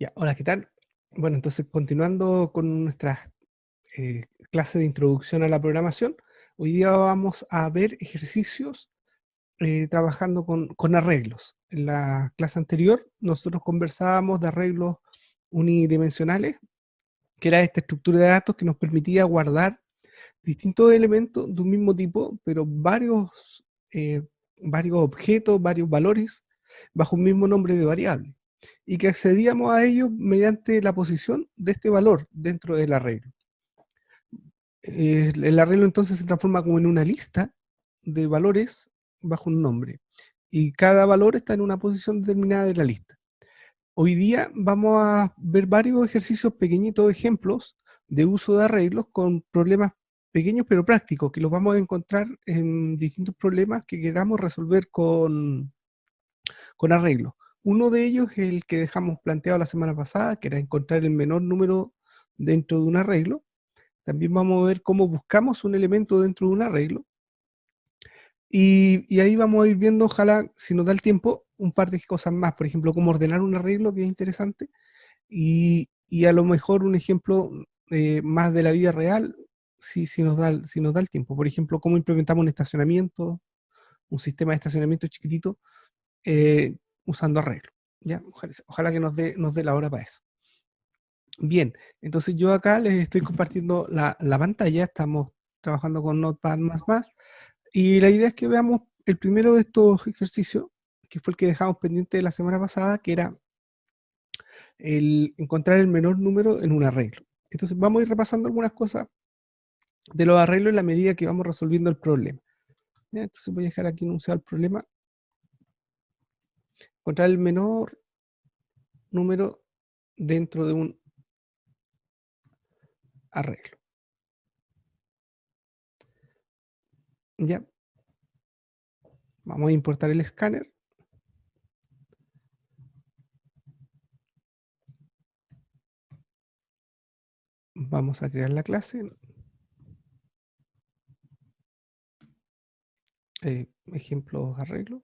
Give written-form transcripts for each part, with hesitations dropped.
Ya, hola, ¿qué tal? Bueno, entonces continuando con nuestras clases de introducción a la programación, hoy día vamos a ver ejercicios trabajando con arreglos. En la clase anterior nosotros conversábamos de arreglos unidimensionales, que era esta estructura de datos que nos permitía guardar distintos elementos de un mismo tipo, pero eh, varios objetos, varios valores, bajo un mismo nombre de variable, y que accedíamos a ellos mediante la posición de este valor dentro del arreglo. El arreglo entonces se transforma como en una lista de valores bajo un nombre, y cada valor está en una posición determinada de la lista. Hoy día vamos a ver varios ejercicios pequeñitos, ejemplos de uso de arreglos con problemas pequeños pero prácticos, que los vamos a encontrar en distintos problemas que queramos resolver con arreglos. Uno de ellos es el que dejamos planteado la semana pasada, que era encontrar el menor número dentro de un arreglo. También vamos a ver cómo buscamos un elemento dentro de un arreglo. Y ahí vamos a ir viendo, ojalá, si nos da el tiempo, un par de cosas más. Por ejemplo, cómo ordenar un arreglo, que es interesante, y a lo mejor un ejemplo más de la vida real, si nos da el tiempo. Por ejemplo, cómo implementamos un estacionamiento, un sistema de estacionamiento chiquitito, eh, usando arreglo. ¿Ya? Ojalá que nos dé la hora para eso. Bien, entonces yo acá les estoy compartiendo la pantalla, estamos trabajando con Notepad++, y la idea es que veamos el primero de estos ejercicios, que fue el que dejamos pendiente de la semana pasada, que era el encontrar el menor número en un arreglo. Entonces vamos a ir repasando algunas cosas de los arreglos en la medida que vamos resolviendo el problema. ¿Ya? Entonces voy a dejar aquí enunciado el problema. Encontrar el menor número dentro de un arreglo. Ya, vamos a importar el escáner. Vamos a crear la clase. Ejemplos arreglo.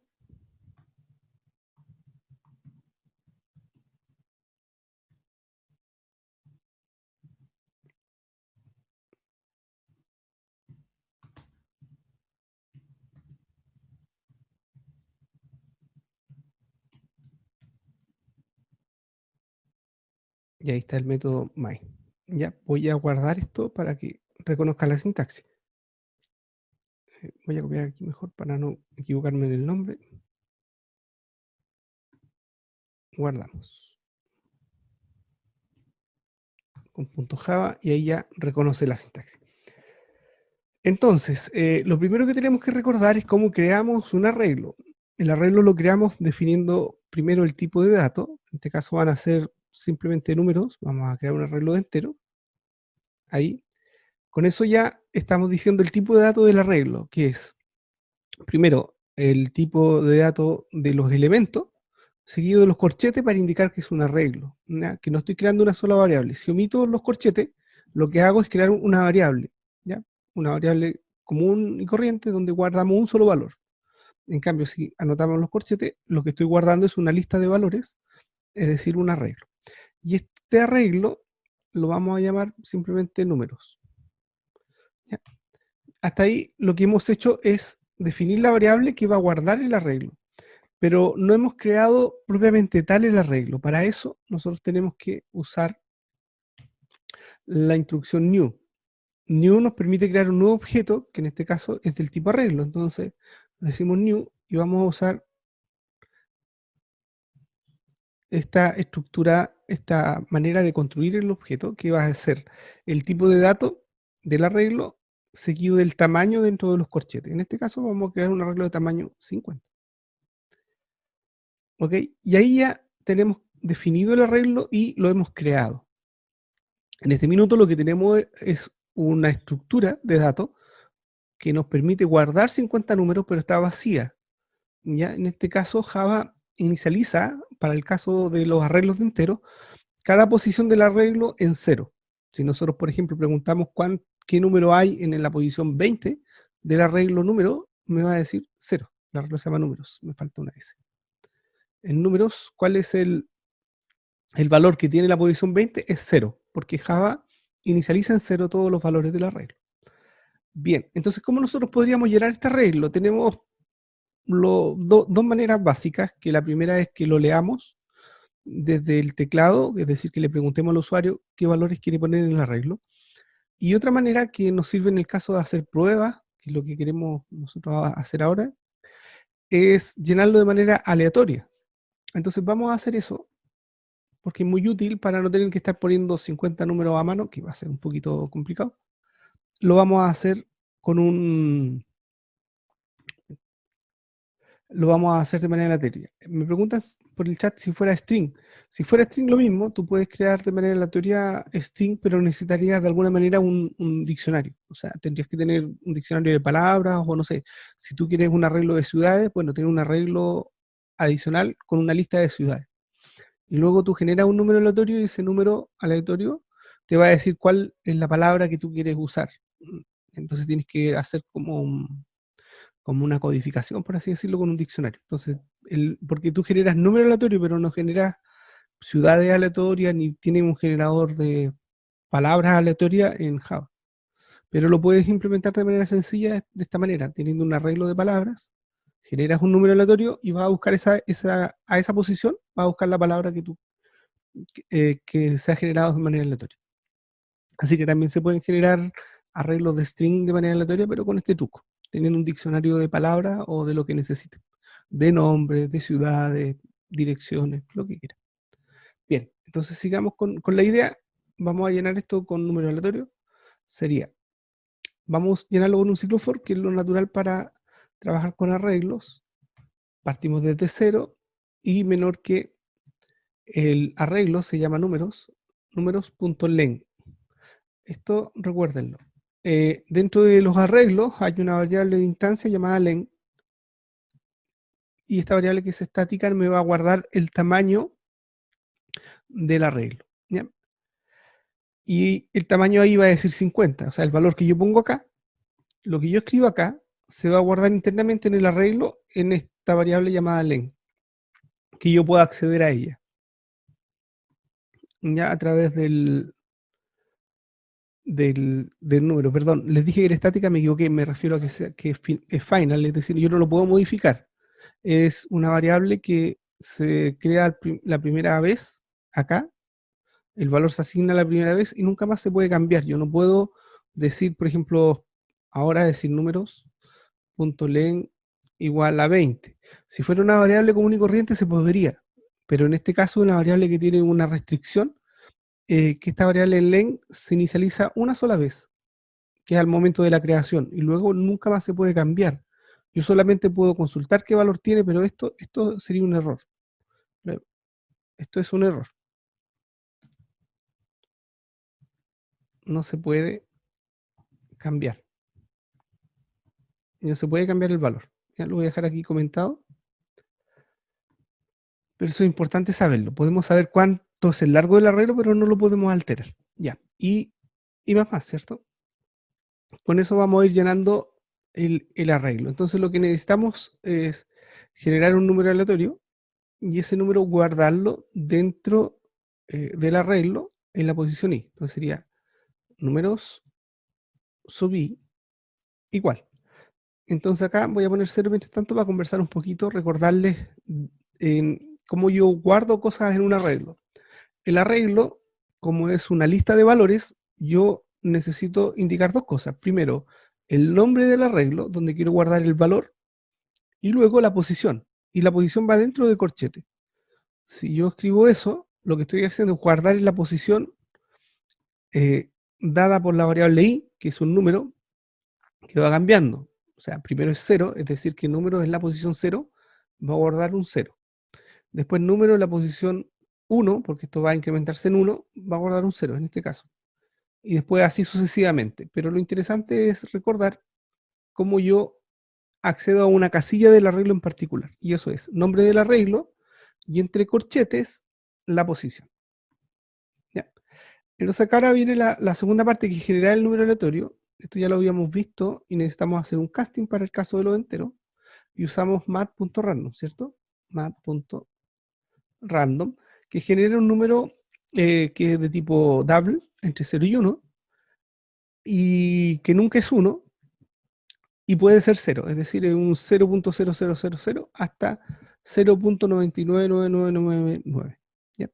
Y ahí está el método my. Ya, voy a guardar esto para que reconozca la sintaxis. Voy a copiar aquí mejor para no equivocarme en el nombre. Guardamos. Con punto .java y ahí ya reconoce la sintaxis. Entonces, lo primero que tenemos que recordar es cómo creamos un arreglo. El arreglo lo creamos definiendo primero el tipo de dato. En este caso van a ser simplemente números. Vamos a crear un arreglo de entero. Ahí. Con eso ya estamos diciendo el tipo de dato del arreglo, que es, primero, el tipo de dato de los elementos, seguido de los corchetes para indicar que es un arreglo, ¿ya? Que no estoy creando una sola variable. Si omito los corchetes, lo que hago es crear una variable, ¿ya? Una variable común y corriente donde guardamos un solo valor. En cambio, si anotamos los corchetes, lo que estoy guardando es una lista de valores, es decir, un arreglo. Y este arreglo lo vamos a llamar simplemente números, ¿ya? Hasta ahí lo que hemos hecho es definir la variable que va a guardar el arreglo, pero no hemos creado propiamente tal el arreglo. Para eso nosotros tenemos que usar la instrucción new. New nos permite crear un nuevo objeto, que en este caso es del tipo arreglo. Entonces decimos new y vamos a usar esta estructura, esta manera de construir el objeto, que va a ser el tipo de dato del arreglo seguido del tamaño dentro de los corchetes. En este caso vamos a crear un arreglo de tamaño 50. ¿Ok? Y ahí ya tenemos definido el arreglo y lo hemos creado. En este minuto lo que tenemos es una estructura de datos que nos permite guardar 50 números, pero está vacía. ¿Ya? En este caso, Java inicializa, para el caso de los arreglos de enteros, cada posición del arreglo en 0. Si nosotros, por ejemplo, preguntamos qué número hay en la posición 20 del arreglo número, me va a decir 0. El arreglo se llama números, me falta una S. En números, ¿cuál es el valor que tiene la posición 20 es 0, porque Java inicializa en 0 todos los valores del arreglo. Bien, entonces, ¿cómo nosotros podríamos llenar este arreglo? Tenemos dos maneras básicas, que la primera es que lo leamos desde el teclado, es decir, que le preguntemos al usuario qué valores quiere poner en el arreglo. Y otra manera que nos sirve en el caso de hacer pruebas, que es lo que queremos nosotros hacer ahora, es llenarlo de manera aleatoria. Entonces vamos a hacer eso, porque es muy útil para no tener que estar poniendo 50 números a mano, que va a ser un poquito complicado. Lo vamos a hacer con un, lo vamos a hacer de manera aleatoria. Me preguntas por el chat si fuera string. Si fuera string lo mismo, tú puedes crear de manera aleatoria string, pero necesitarías de alguna manera un diccionario. O sea, tendrías que tener un diccionario de palabras o no sé. Si tú quieres un arreglo de ciudades, bueno, tener un arreglo adicional con una lista de ciudades. Y luego tú generas un número aleatorio y ese número aleatorio te va a decir cuál es la palabra que tú quieres usar. Entonces tienes que hacer como una codificación, por así decirlo, con un diccionario. Entonces, porque tú generas número aleatorio, pero no generas ciudades aleatorias, ni tienes un generador de palabras aleatorias en Java. Pero lo puedes implementar de manera sencilla de esta manera, teniendo un arreglo de palabras, generas un número aleatorio y vas a buscar a esa posición, vas a buscar la palabra que se ha generado de manera aleatoria. Así que también se pueden generar arreglos de string de manera aleatoria, pero con este truco, teniendo un diccionario de palabras o de lo que necesiten, de nombres, de ciudades, direcciones, lo que quieran. Bien, entonces sigamos con la idea. Vamos a llenar esto con número aleatorio. Sería, vamos a llenarlo con un ciclo for, que es lo natural para trabajar con arreglos. Partimos desde cero y menor que el arreglo se llama números, números.len. Esto recuérdenlo. Dentro de los arreglos hay una variable de instancia llamada len, y esta variable que es estática me va a guardar el tamaño del arreglo, ¿ya? Y el tamaño ahí va a decir 50, o sea, el valor que yo pongo acá, lo que yo escribo acá, se va a guardar internamente en el arreglo en esta variable llamada len, que yo pueda acceder a ella, ya a través del número. Perdón, les dije que era estática, me equivoqué, me refiero a que es final, es decir, yo no lo puedo modificar. Es una variable que se crea la primera vez acá, el valor se asigna la primera vez y nunca más se puede cambiar. Yo no puedo decir, por ejemplo, ahora decir números.len igual a 20. Si fuera una variable común y corriente se podría, pero en este caso una variable que tiene una restricción, que esta variable en len se inicializa una sola vez, que es al momento de la creación, y luego nunca más se puede cambiar. Yo solamente puedo consultar qué valor tiene, pero esto sería un error. Esto es un error. No se puede cambiar. Y no se puede cambiar el valor. Ya lo voy a dejar aquí comentado. Pero eso es importante saberlo. Podemos saber cuánto es el largo del arreglo, pero no lo podemos alterar. Ya. Y más, ¿cierto? Con eso vamos a ir llenando el arreglo. Entonces lo que necesitamos es generar un número aleatorio y ese número guardarlo dentro del arreglo en la posición i. Entonces sería números sub i igual. Entonces acá voy a poner 0 mientras tanto para conversar un poquito, recordarles cómo yo guardo cosas en un arreglo. El arreglo, como es una lista de valores, yo necesito indicar dos cosas. Primero, el nombre del arreglo, donde quiero guardar el valor, y luego la posición. Y la posición va dentro del corchete. Si yo escribo eso, lo que estoy haciendo es guardar en la posición dada por la variable i, que es un número que va cambiando. O sea, primero es 0, es decir, que número es la posición 0, va a guardar un 0. Después número en la posición 1, porque esto va a incrementarse en 1, va a guardar un 0 en este caso. Y después así sucesivamente. Pero lo interesante es recordar cómo yo accedo a una casilla del arreglo en particular. Y eso es nombre del arreglo y entre corchetes la posición. ¿Ya? Entonces acá ahora viene la segunda parte, que es generar el número aleatorio. Esto ya lo habíamos visto y necesitamos hacer un casting para el caso de los enteros. Y usamos mat.random, ¿cierto? Mat.random, que genere un número que es de tipo double, entre 0 y 1, y que nunca es 1, y puede ser 0, es decir, es un 0.0000 hasta 0.99999, ¿ya?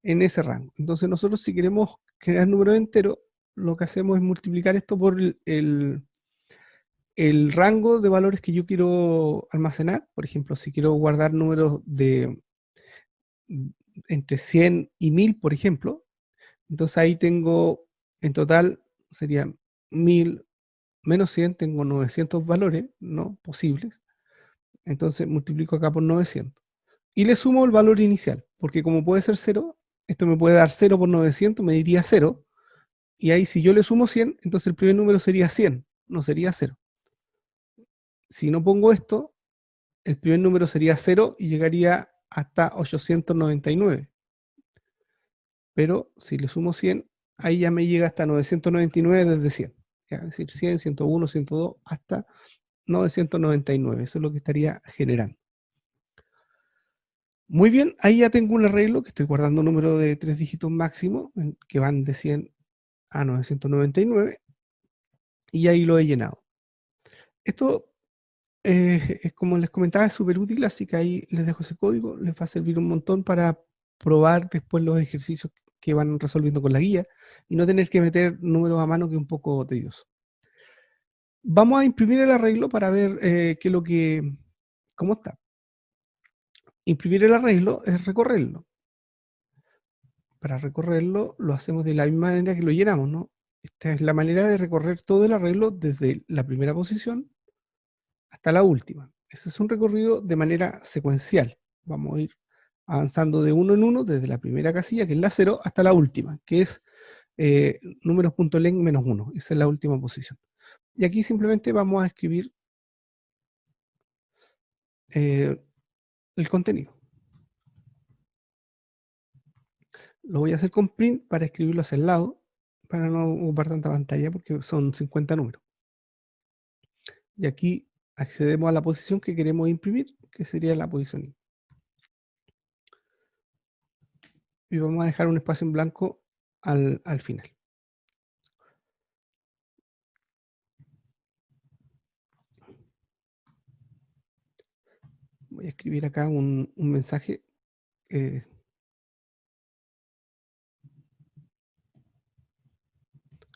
En ese rango. Entonces nosotros, si queremos crear números enteros, lo que hacemos es multiplicar esto por el rango de valores que yo quiero almacenar. Por ejemplo, si quiero guardar números de entre 100 y 1000, por ejemplo, entonces ahí tengo, en total sería 1000 menos 100, tengo 900 valores no posibles. Entonces multiplico acá por 900 y le sumo el valor inicial, porque como puede ser 0, esto me puede dar 0 por 900, me diría 0, y ahí si yo le sumo 100, entonces el primer número sería 100, no sería 0. Si no pongo esto, el primer número sería 0 y llegaría hasta 899. Pero si le sumo 100, ahí ya me llega hasta 999 desde 100. ¿Ya? Es decir, 100, 101, 102, hasta 999. Eso es lo que estaría generando. Muy bien, ahí ya tengo un arreglo que estoy guardando un número de 3 dígitos máximo, que van de 100 a 999, y ahí lo he llenado. Esto, es como les comentaba, es súper útil, así que ahí les dejo ese código, les va a servir un montón para probar después los ejercicios que van resolviendo con la guía y no tener que meter números a mano, que es un poco tedioso. Vamos a imprimir el arreglo para ver qué es lo que, cómo está. Imprimir el arreglo es recorrerlo. Para recorrerlo lo hacemos de la misma manera que lo llenamos, ¿no? Esta es la manera de recorrer todo el arreglo desde la primera posición hasta la última. Ese es un recorrido de manera secuencial. Vamos a ir avanzando de uno en uno desde la primera casilla, que es la 0, hasta la última, que es números.len menos 1. Esa es la última posición. Y aquí simplemente vamos a escribir el contenido. Lo voy a hacer con print para escribirlo hacia el lado, para no ocupar tanta pantalla, porque son 50 números. Y aquí accedemos a la posición que queremos imprimir, que sería la posición I. Y vamos a dejar un espacio en blanco al final. Voy a escribir acá un mensaje.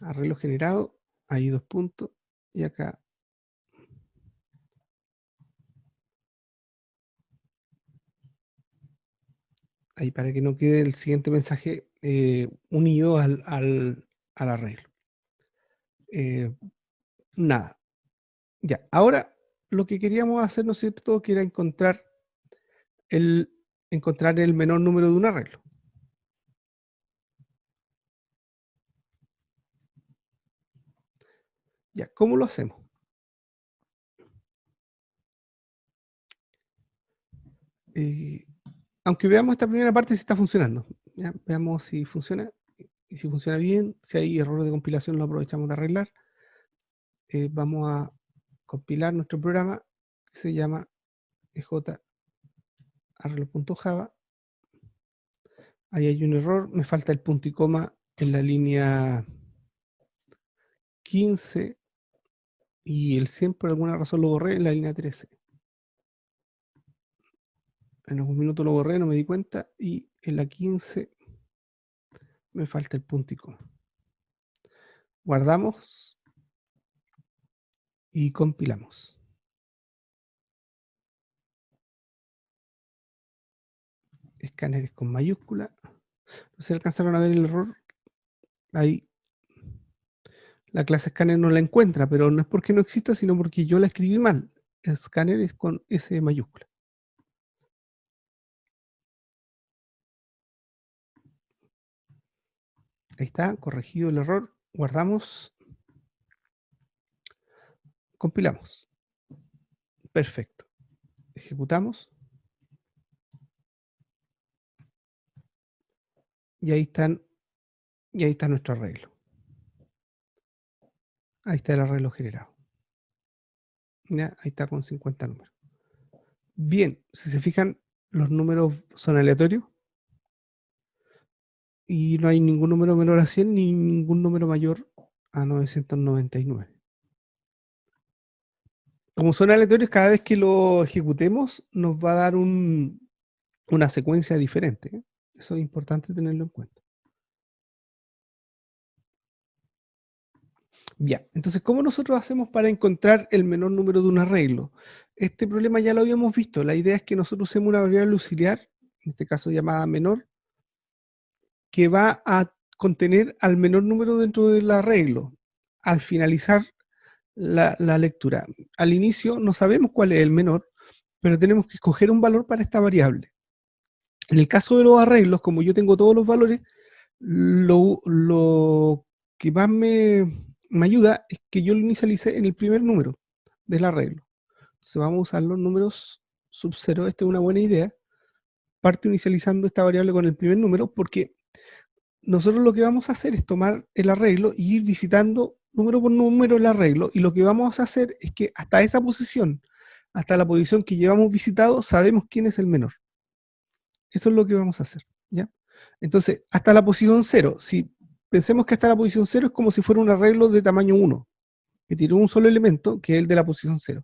Arreglo generado, ahí 2 puntos, y acá ahí para que no quede el siguiente mensaje unido al arreglo. Nada. Ya, ahora lo que queríamos hacer, ¿no es cierto?, que era el, encontrar el menor número de un arreglo. Ya, ¿cómo lo hacemos? Eh, Aunque veamos esta primera parte si está funcionando. ¿Ya? Veamos si funciona, y si funciona bien. Si hay errores de compilación, lo aprovechamos de arreglar. Vamos a compilar nuestro programa, que se llama arreglo.java. Ahí hay un error, me falta el punto y coma en la línea 15, y el 100 por alguna razón lo borré en la línea 13. En algún minuto lo borré, no me di cuenta, y en la 15 me falta el punto y coma. Guardamos y compilamos. Escáneres con mayúscula. No se alcanzaron a ver el error. Ahí la clase escáner no la encuentra, pero no es porque no exista, sino porque yo la escribí mal. Escáner es con S mayúscula. Ahí está, corregido el error. Guardamos, compilamos. Perfecto. Ejecutamos. Y ahí están, y ahí está nuestro arreglo. Ahí está el arreglo generado. ¿Ya? Ahí está con 50 números. Bien, si se fijan, los números son aleatorios. y no hay ningún número menor a 100 ni ningún número mayor a 999. Como son aleatorios, cada vez que lo ejecutemos nos va a dar una secuencia diferente, ¿eh? Eso es importante tenerlo en cuenta. Ya, entonces, ¿cómo nosotros hacemos para encontrar el menor número de un arreglo? Este problema ya lo habíamos visto. La idea es que nosotros usemos una variable auxiliar, en este caso llamada menor, que va a contener al menor número dentro del arreglo al finalizar la lectura. Al inicio no sabemos cuál es el menor, pero tenemos que escoger un valor para esta variable. En el caso de los arreglos, como yo tengo todos los valores, lo que más me ayuda es que yo lo inicialice en el primer número del arreglo. Entonces vamos a usar los números sub 0, esta es una buena idea. Parte inicializando esta variable con el primer número, porque nosotros lo que vamos a hacer es tomar el arreglo y ir visitando número por número el arreglo, y lo que vamos a hacer es que hasta esa posición, hasta la posición que llevamos visitado, sabemos quién es el menor. Eso es lo que vamos a hacer, ¿ya? Entonces, hasta la posición 0, si pensemos que hasta la posición 0 es como si fuera un arreglo de tamaño 1, que tiene un solo elemento, que es el de la posición 0.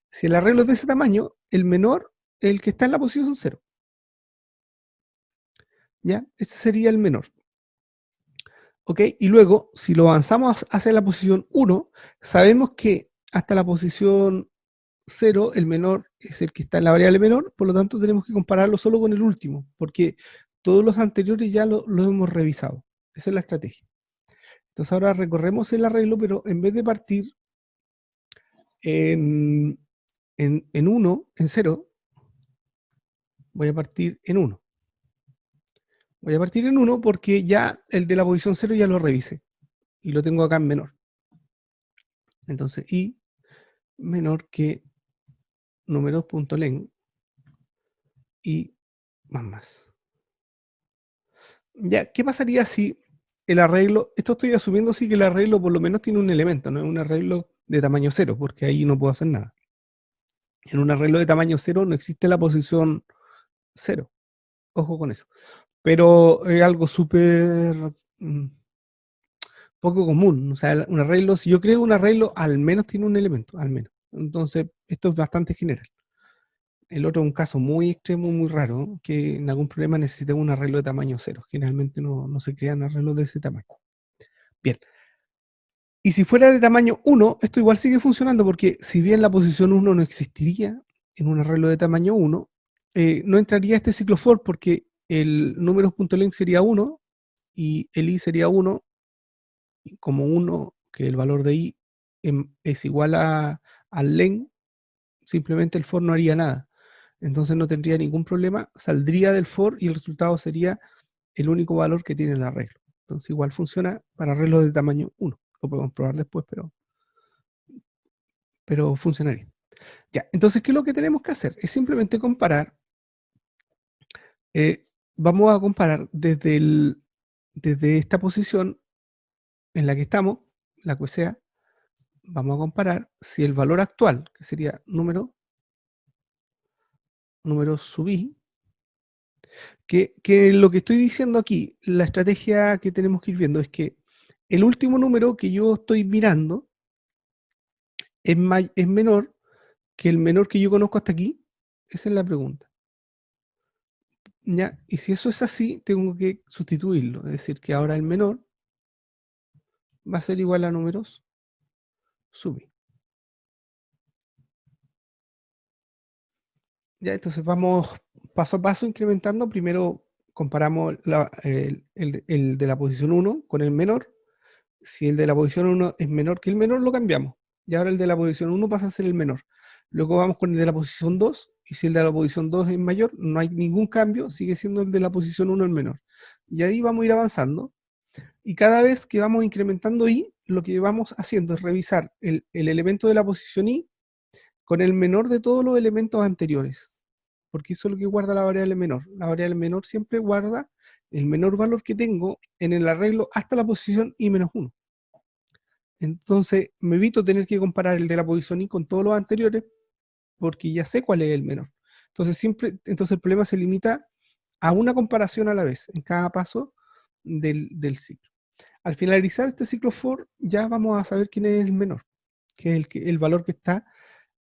Si el arreglo es de ese tamaño, el menor es el que está en la posición 0, ¿ya? Ese sería el menor. ¿Ok? Y luego, si lo avanzamos hacia la posición 1, sabemos que hasta la posición 0, el menor es el que está en la variable menor, por lo tanto tenemos que compararlo solo con el último, porque todos los anteriores ya lo hemos revisado. Esa es la estrategia. Entonces ahora recorremos el arreglo, pero en vez de partir en 1, en 0, voy a partir en 1. Voy a partir en 1 porque ya el de la posición 0 ya lo revisé y lo tengo acá en menor. Entonces, i menor que números.len y más. Ya, ¿qué pasaría si el arreglo, esto estoy asumiendo sí que el arreglo por lo menos tiene un elemento, no es un arreglo de tamaño 0, porque ahí no puedo hacer nada. En un arreglo de tamaño 0 no existe la posición 0. Ojo con eso. Pero es algo súper poco común. O sea, un arreglo, si yo creo un arreglo, al menos tiene un elemento, al menos. Entonces, esto es bastante general. El otro es un caso muy extremo, muy raro, que en algún problema necesita un arreglo de tamaño 0. Generalmente no se crean arreglos de ese tamaño. Bien. Y si fuera de tamaño 1, esto igual sigue funcionando, porque si bien la posición 1 no existiría en un arreglo de tamaño 1, no entraría este ciclo for, porque el números.length sería 1 y el i sería 1, y como 1, que el valor de i es igual al len, simplemente el for no haría nada. Entonces no tendría ningún problema, saldría del for y el resultado sería el único valor que tiene el arreglo. Entonces igual funciona para arreglos de tamaño 1. Lo podemos probar después, pero funcionaría. Ya, entonces, ¿qué es lo que tenemos que hacer? Es simplemente comparar, vamos a comparar desde esta posición en la que estamos, la que sea, vamos a comparar si el valor actual, que sería número sub i, que lo que estoy diciendo aquí, la estrategia que tenemos que ir viendo es que el último número que yo estoy mirando es menor que el menor que yo conozco hasta aquí. Esa es la pregunta. ¿Ya? Y si eso es así, tengo que sustituirlo. Es decir, que ahora el menor va a ser igual a números sub i. Ya, entonces vamos paso a paso incrementando. Primero comparamos el de la posición 1 con el menor. Si el de la posición 1 es menor que el menor, lo cambiamos. Y ahora el de la posición 1 pasa a ser el menor. Luego vamos con el de la posición 2, y si el de la posición 2 es mayor, no hay ningún cambio, sigue siendo el de la posición 1 el menor. Y ahí vamos a ir avanzando. Y cada vez que vamos incrementando i, lo que vamos haciendo es revisar el elemento de la posición i con el menor de todos los elementos anteriores, porque eso es lo que guarda la variable menor. La variable menor siempre guarda el menor valor que tengo en el arreglo hasta la posición i menos 1. Entonces me evito tener que comparar el de la posición i con todos los anteriores, porque ya sé cuál es el menor. Entonces el problema se limita a una comparación a la vez. En cada paso del ciclo. Al finalizar este ciclo for, ya vamos a saber quién es el menor, que es el valor que está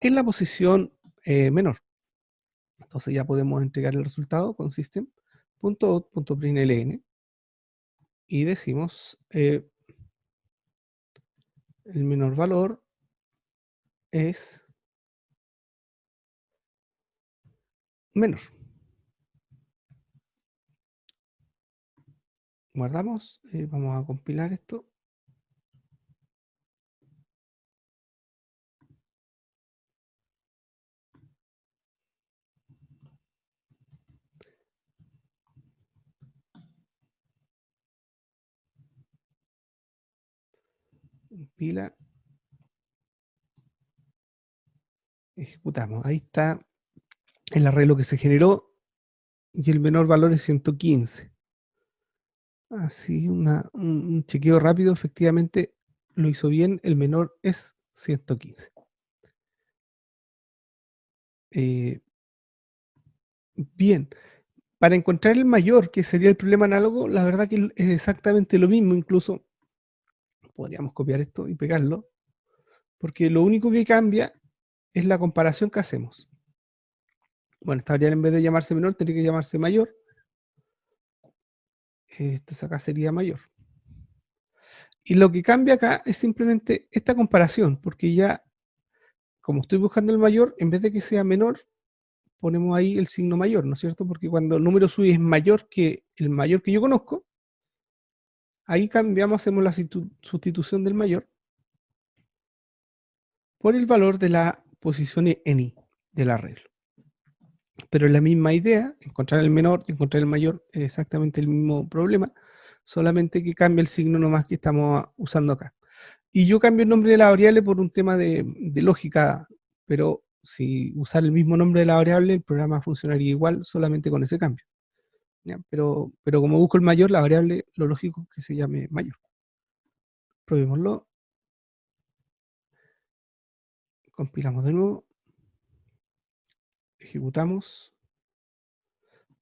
en la posición menor. Entonces ya podemos entregar el resultado con system.out.println y decimos el menor valor es menor. Guardamos, vamos a compilar esto. Compila, ejecutamos. Ahí está el arreglo que se generó y el menor valor es 115. Así, un chequeo rápido, efectivamente lo hizo bien, el menor es 115. Bien, para encontrar el mayor, que sería el problema análogo, la verdad que es exactamente lo mismo, incluso podríamos copiar esto y pegarlo, porque lo único que cambia es la comparación que hacemos. Bueno, esta variable en vez de llamarse menor, tendría que llamarse mayor. Entonces acá sería mayor. Y lo que cambia acá es simplemente esta comparación, porque ya, como estoy buscando el mayor, en vez de que sea menor, ponemos ahí el signo mayor, ¿no es cierto? Porque cuando el número suyo es mayor que el mayor que yo conozco, ahí cambiamos, hacemos la sustitución del mayor por el valor de la posición en i del arreglo. Pero es la misma idea, encontrar el menor y encontrar el mayor es exactamente el mismo problema, solamente que cambia el signo nomás que estamos usando acá. Y yo cambio el nombre de la variable por un tema de lógica, pero si usar el mismo nombre de la variable, el programa funcionaría igual, solamente con ese cambio. ¿Ya? Pero como busco el mayor, la variable, lo lógico es que se llame mayor. Probémoslo. Compilamos de nuevo. Ejecutamos.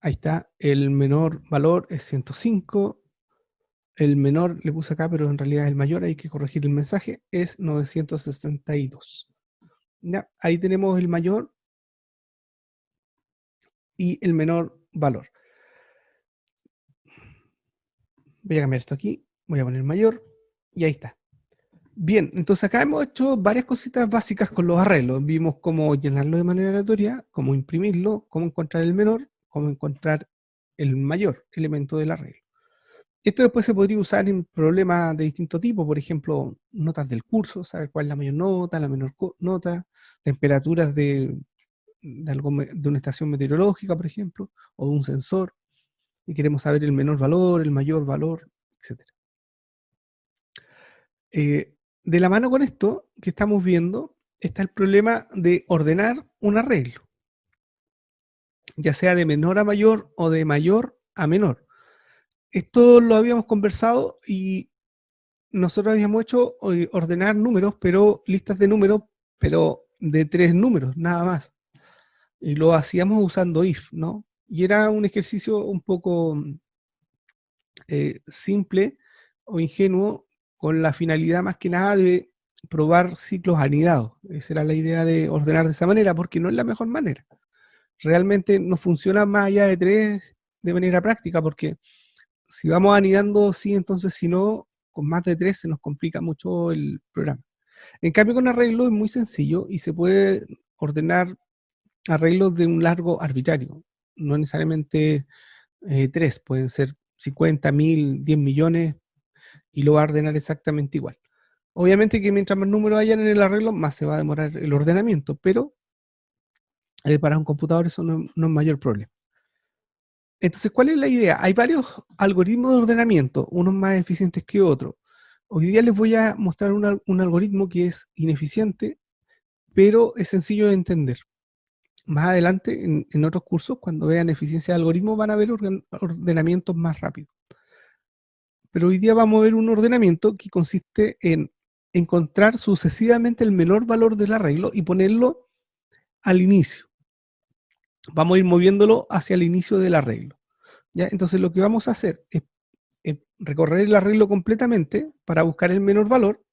Ahí está, el menor valor es 105. El menor le puse acá, pero en realidad es el mayor, hay que corregir el mensaje, es 962. ¿Ya? Ahí tenemos el mayor y el menor valor. Voy a cambiar esto aquí, voy a poner mayor y ahí está. Bien, entonces acá hemos hecho varias cositas básicas con los arreglos. Vimos cómo llenarlo de manera aleatoria, cómo imprimirlo, cómo encontrar el menor, cómo encontrar el mayor elemento del arreglo. Esto después se podría usar en problemas de distinto tipo, por ejemplo, notas del curso, saber cuál es la mayor nota, la menor nota, temperaturas de una estación meteorológica, por ejemplo, o de un sensor, y queremos saber el menor valor, el mayor valor, etc. De la mano con esto que estamos viendo está el problema de ordenar un arreglo, ya sea de menor a mayor o de mayor a menor. Esto lo habíamos conversado y nosotros habíamos hecho ordenar números, pero listas de números, pero de 3 números, nada más. Y lo hacíamos usando if, ¿no? Y era un ejercicio un poco simple o ingenuo, con la finalidad más que nada de probar ciclos anidados. Esa era la idea de ordenar de esa manera, porque no es la mejor manera. Realmente no funciona más allá de 3 de manera práctica, porque si vamos anidando, sí, entonces si no, con más de 3 se nos complica mucho el programa. En cambio, con arreglo es muy sencillo y se puede ordenar arreglos de un largo arbitrario. No necesariamente 3, pueden ser 50, 1000, 10 millones y lo va a ordenar exactamente igual. Obviamente que mientras más números hayan en el arreglo, más se va a demorar el ordenamiento, pero para un computador eso no es mayor problema. Entonces, ¿cuál es la idea? Hay varios algoritmos de ordenamiento, unos más eficientes que otros. Hoy día les voy a mostrar un algoritmo que es ineficiente, pero es sencillo de entender. Más adelante, en otros cursos, cuando vean eficiencia de algoritmos, van a ver ordenamientos más rápidos. Pero hoy día vamos a ver un ordenamiento que consiste en encontrar sucesivamente el menor valor del arreglo y ponerlo al inicio. Vamos a ir moviéndolo hacia el inicio del arreglo. ¿Ya? Entonces lo que vamos a hacer es recorrer el arreglo completamente para buscar el menor valor,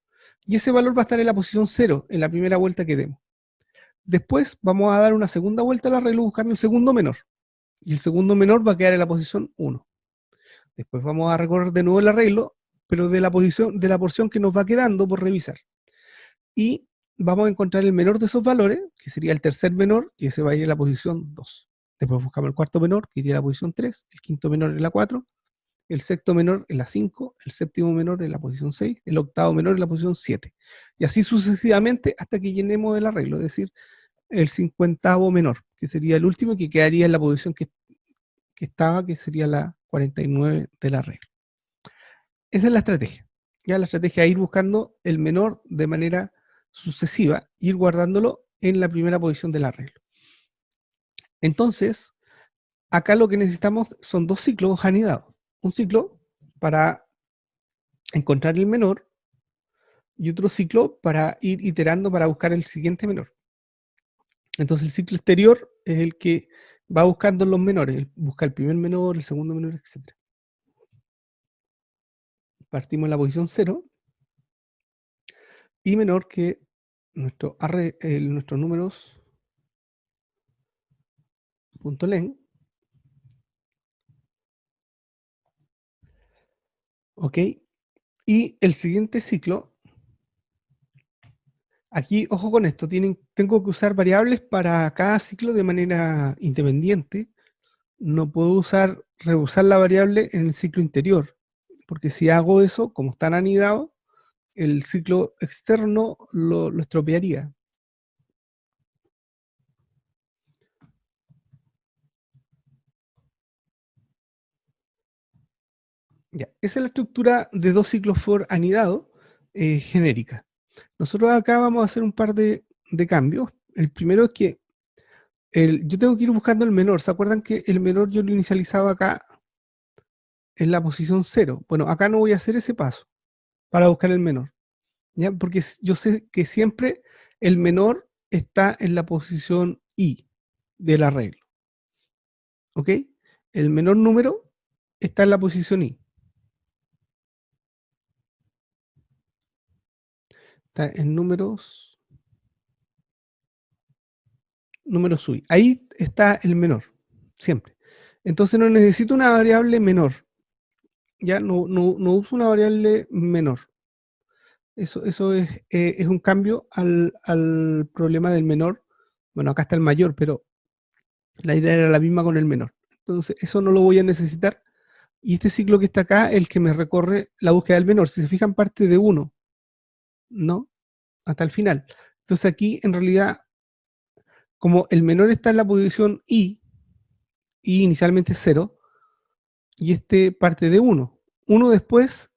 y ese valor va a estar en la posición 0 en la primera vuelta que demos. Después vamos a dar una segunda vuelta al arreglo buscando el segundo menor, y el segundo menor va a quedar en la posición 1. Después vamos a recorrer de nuevo el arreglo, pero de la porción que nos va quedando por revisar. Y vamos a encontrar el menor de esos valores, que sería el tercer menor, y ese va a ir a la posición 2. Después buscamos el cuarto menor, que iría a la posición 3, el quinto menor en la 4, el sexto menor en la 5, el séptimo menor en la posición 6, el octavo menor en la posición 7. Y así sucesivamente hasta que llenemos el arreglo, es decir, el cincuentavo menor, que sería el último que quedaría en la posición que estaba, que sería la 49 del arreglo. Esa es la estrategia. Ya la estrategia es ir buscando el menor de manera sucesiva, ir guardándolo en la primera posición del arreglo. Entonces, acá lo que necesitamos son dos ciclos anidados. Un ciclo para encontrar el menor y otro ciclo para ir iterando para buscar el siguiente menor. Entonces el ciclo exterior es el que va buscando los menores, busca el primer menor, el segundo menor, etc. Partimos en la posición 0 y menor que nuestros números .len, ok, y el siguiente ciclo, aquí ojo con esto, tengo que usar variables para cada ciclo de manera independiente, no puedo reusar la variable en el ciclo interior, porque si hago eso, como están anidados, el ciclo externo lo estropearía. Ya, esa es la estructura de dos ciclos for anidado genérica. Nosotros acá vamos a hacer un par de cambios. El primero es que yo tengo que ir buscando el menor. ¿Se acuerdan que el menor yo lo inicializaba acá en la posición 0? Bueno, acá no voy a hacer ese paso para buscar el menor, ¿ya? Porque yo sé que siempre el menor está en la posición I del arreglo, ¿ok? El menor número está en la posición I, está en números UI. Ahí está el menor, siempre. Entonces no necesito una variable menor, ya no uso una variable menor. Eso es un cambio al problema del menor. Bueno, acá está el mayor, pero la idea era la misma con el menor. Entonces, eso no lo voy a necesitar. Y este ciclo que está acá, el que me recorre la búsqueda del menor. Si se fijan, parte de 1, ¿no? Hasta el final. Entonces aquí, en realidad, como el menor está en la posición I inicialmente es 0, y este parte de 1. 1 después,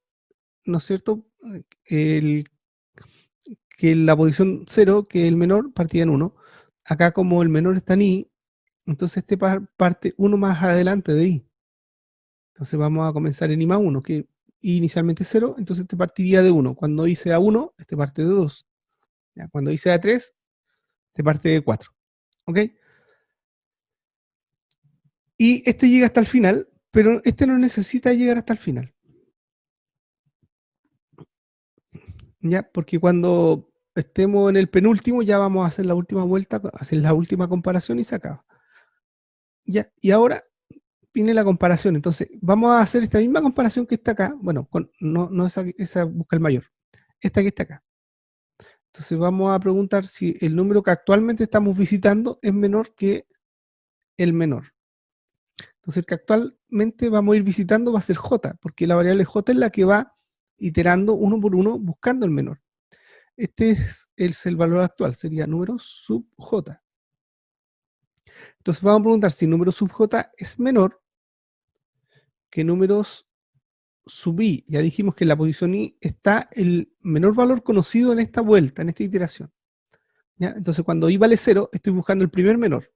¿no es cierto? El, que la posición 0, que el menor, partía en 1. Acá como el menor está en I, entonces este parte 1 más adelante de I. Entonces vamos a comenzar en I más 1, que I inicialmente es 0, entonces este partiría de 1. Cuando I sea 1, este parte de 2. ¿Ya? Cuando I sea 3, este parte de 4. ¿Ok? Y este llega hasta el final, pero este no necesita llegar hasta el final. ¿Ya? Porque cuando estemos en el penúltimo ya vamos a hacer la última vuelta, hacer la última comparación y se acaba. ¿Ya? Y ahora viene la comparación. Entonces, vamos a hacer esta misma comparación que está acá. Bueno, no esa busca el mayor. Esta que está acá. Entonces, vamos a preguntar si el número que actualmente estamos visitando es menor que el menor. Entonces, el que actualmente vamos a ir visitando va a ser j, porque la variable j es la que va iterando uno por uno buscando el menor. Este es el valor actual, sería número sub j. Entonces, vamos a preguntar si número sub j es menor que números sub i. Ya dijimos que en la posición i está el menor valor conocido en esta vuelta, en esta iteración. ¿Ya? Entonces cuando i vale 0, estoy buscando el primer menor.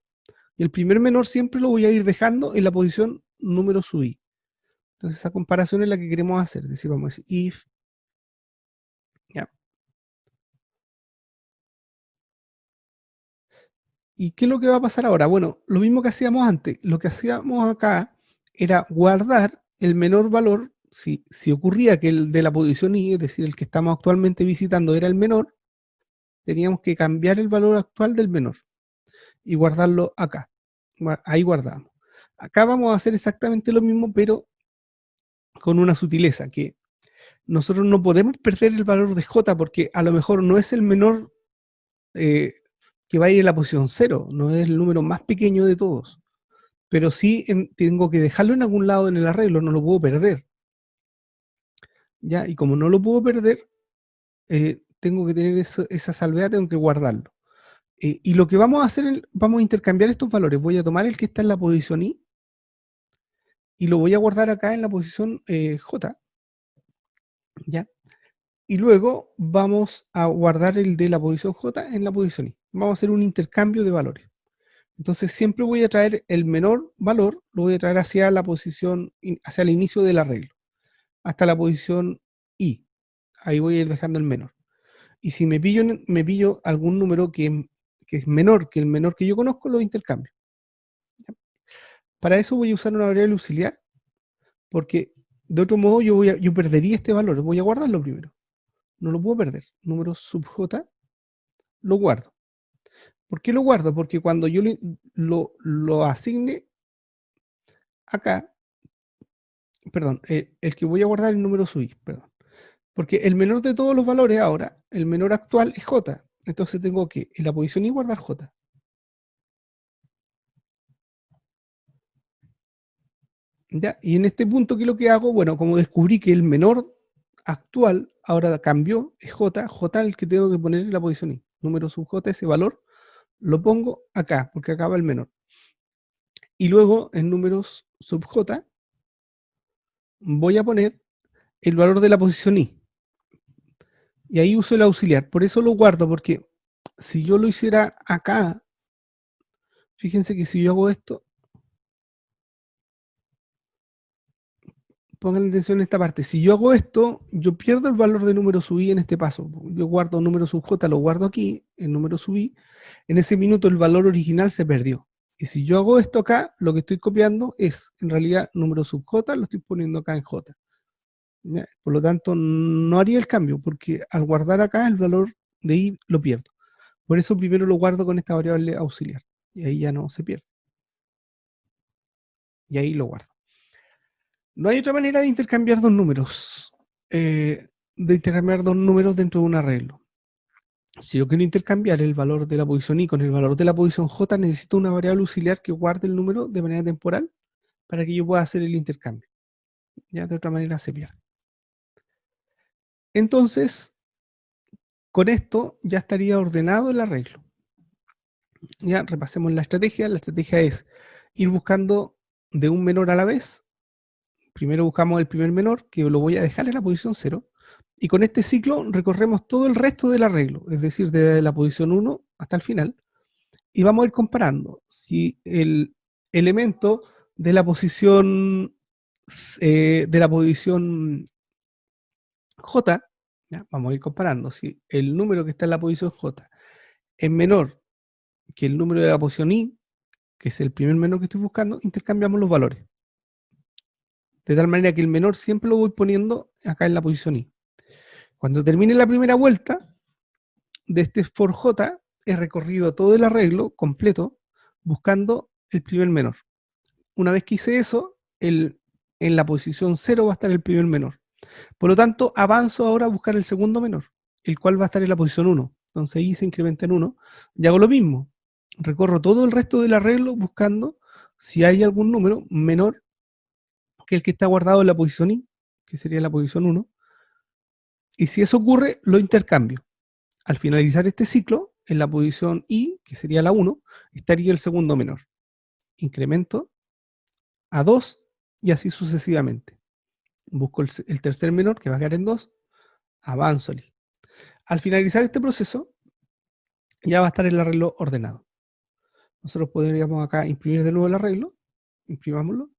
Y el primer menor siempre lo voy a ir dejando en la posición número sub i. Entonces esa comparación es la que queremos hacer. Es decir, vamos a decir if. ¿Ya? ¿Y qué es lo que va a pasar ahora? Bueno, lo mismo que hacíamos antes. Lo que hacíamos acá era guardar el menor valor si ocurría que el de la posición I, es decir, el que estamos actualmente visitando era el menor, teníamos que cambiar el valor actual del menor y guardarlo acá. Ahí guardamos. Acá vamos a hacer exactamente lo mismo, pero con una sutileza, que nosotros no podemos perder el valor de J porque a lo mejor no es el menor que va a ir en la posición 0, no es el número más pequeño de todos, pero sí tengo que dejarlo en algún lado en el arreglo, no lo puedo perder. ¿Ya? Y como no lo puedo perder, tengo que tener esa salvedad, tengo que guardarlo. Y lo que vamos a hacer, vamos a intercambiar estos valores. Voy a tomar el que está en la posición I y lo voy a guardar acá en la posición J, ¿ya? Y luego vamos a guardar el de la posición J en la posición I. Vamos a hacer un intercambio de valores. Entonces siempre voy a traer el menor valor, lo voy a traer hacia la posición, hacia el inicio del arreglo, hasta la posición I. Ahí voy a ir dejando el menor. Y si me pillo algún número que es menor que el menor que yo conozco, lo intercambio. Para eso voy a usar una variable auxiliar, porque de otro modo yo perdería este valor. Voy a guardarlo primero. No lo puedo perder. Número sub j, lo guardo. ¿Por qué lo guardo? Porque cuando yo lo asigne acá, perdón, el que voy a guardar es el número sub i, perdón. Porque el menor de todos los valores ahora, el menor actual es j. Entonces tengo que en la posición i guardar j. ¿Ya? Y en este punto, ¿qué es lo que hago? Bueno, como descubrí que el menor actual ahora cambió, es j, j el que tengo que poner en la posición i. Número sub j, ese valor, lo pongo acá, porque acá va el menor. Y luego en números sub j voy a poner el valor de la posición i. Y ahí uso el auxiliar. Por eso lo guardo, porque si yo lo hiciera acá, fíjense que si yo hago esto, pongan atención en esta parte. Si yo hago esto, yo pierdo el valor de número sub i en este paso. Yo guardo número sub j, lo guardo aquí, el número sub i. En ese minuto el valor original se perdió. Y si yo hago esto acá, lo que estoy copiando es, en realidad, número sub j, lo estoy poniendo acá en j. ¿Ya? Por lo tanto, no haría el cambio, porque al guardar acá el valor de i lo pierdo. Por eso primero lo guardo con esta variable auxiliar. Y ahí ya no se pierde. Y ahí lo guardo. No hay otra manera de intercambiar dos números. Dentro de un arreglo. Si yo quiero intercambiar el valor de la posición i con el valor de la posición j, necesito una variable auxiliar que guarde el número de manera temporal para que yo pueda hacer el intercambio. Ya de otra manera se pierde. Entonces, con esto ya estaría ordenado el arreglo. Ya repasemos la estrategia. La estrategia es ir buscando de un menor a la vez. Primero buscamos el primer menor, que lo voy a dejar en la posición 0. Y con este ciclo recorremos todo el resto del arreglo, es decir, desde la posición 1 hasta el final. Y vamos a ir comparando si el elemento de la posición J, ¿ya? Vamos a ir comparando si el número que está en la posición J es menor que el número de la posición I, que es el primer menor que estoy buscando, intercambiamos los valores. De tal manera que el menor siempre lo voy poniendo acá en la posición I. Cuando termine la primera vuelta de este for j, he recorrido todo el arreglo completo buscando el primer menor. Una vez que hice eso, en la posición 0 va a estar el primer menor. Por lo tanto, avanzo ahora a buscar el segundo menor, el cual va a estar en la posición 1. Entonces ahí se incrementa en 1 y hago lo mismo. Recorro todo el resto del arreglo buscando si hay algún número menor que el que está guardado en la posición i, que sería la posición 1. Y si eso ocurre, lo intercambio. Al finalizar este ciclo, en la posición i, que sería la 1, estaría el segundo menor. Incremento a 2 y así sucesivamente. Busco el tercer menor, que va a quedar en 2, avanzo. Al finalizar este proceso, ya va a estar el arreglo ordenado. Nosotros podríamos acá imprimir de nuevo el arreglo, imprimámoslo,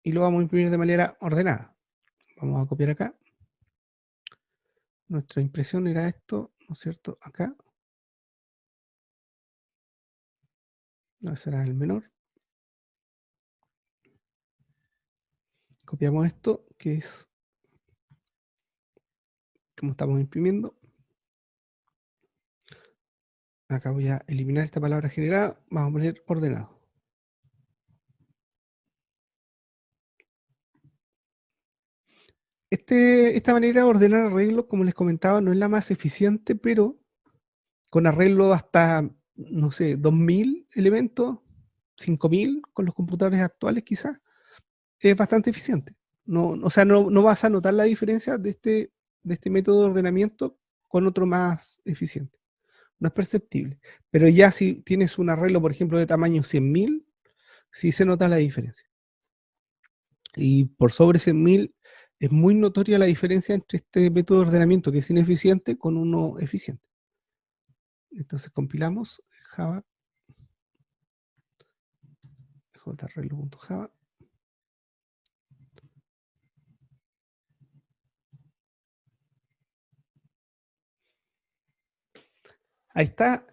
y lo vamos a imprimir de manera ordenada. Vamos a copiar acá. Nuestra impresión era esto, ¿no es cierto? Acá. No, ese era el menor. Copiamos esto, que es como estamos imprimiendo. Acá voy a eliminar esta palabra generada, vamos a poner ordenado. Esta manera de ordenar arreglos, como les comentaba, no es la más eficiente, pero con arreglo hasta, no sé, 2000 elementos, 5000 con los computadores actuales quizás, es bastante eficiente. No, o sea, no vas a notar la diferencia de este método de ordenamiento con otro más eficiente. No es perceptible. Pero ya si tienes un arreglo, por ejemplo, de tamaño 100.000, sí se nota la diferencia. Y por sobre 100.000 es muy notoria la diferencia entre este método de ordenamiento que es ineficiente con uno eficiente. Entonces compilamos Java, jarreglo.java. Ahí está,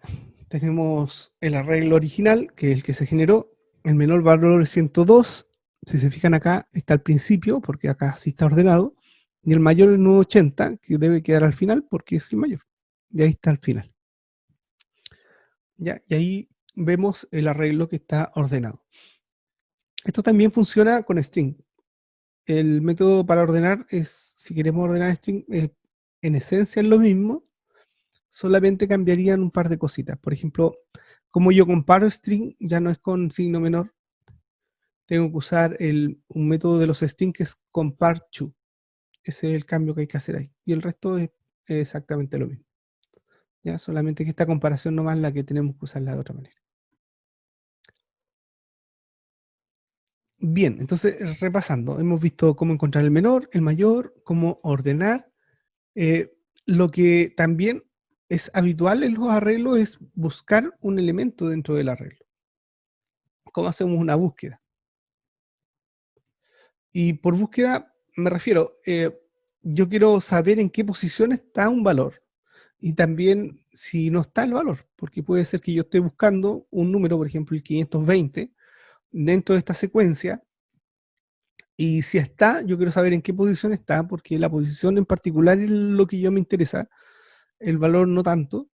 tenemos el arreglo original, que es el que se generó, el menor valor es 102, si se fijan acá está al principio, porque acá sí está ordenado, y el mayor es 980, que debe quedar al final, porque es el mayor, y ahí está al final. ¿Ya? Y ahí vemos el arreglo que está ordenado. Esto también funciona con string. El método para ordenar es, si queremos ordenar string, en esencia es lo mismo, solamente cambiarían un par de cositas. Por ejemplo, como yo comparo string, ya no es con signo menor, tengo que usar un método de los string que es compare_to. Ese es el cambio que hay que hacer ahí. Y el resto es exactamente lo mismo. ¿Ya? Solamente que esta comparación nomás es la que tenemos que usarla de otra manera. Bien, entonces repasando, hemos visto cómo encontrar el menor, el mayor, cómo ordenar. Eh, lo que también es habitual en los arreglos es buscar un elemento dentro del arreglo. ¿Cómo hacemos una búsqueda? Y por búsqueda me refiero, yo quiero saber en qué posición está un valor y también si no está el valor, porque puede ser que yo esté buscando un número, por ejemplo el 520, dentro de esta secuencia, y si está, yo quiero saber en qué posición está, porque la posición en particular es lo que yo me interesa, el valor no tanto,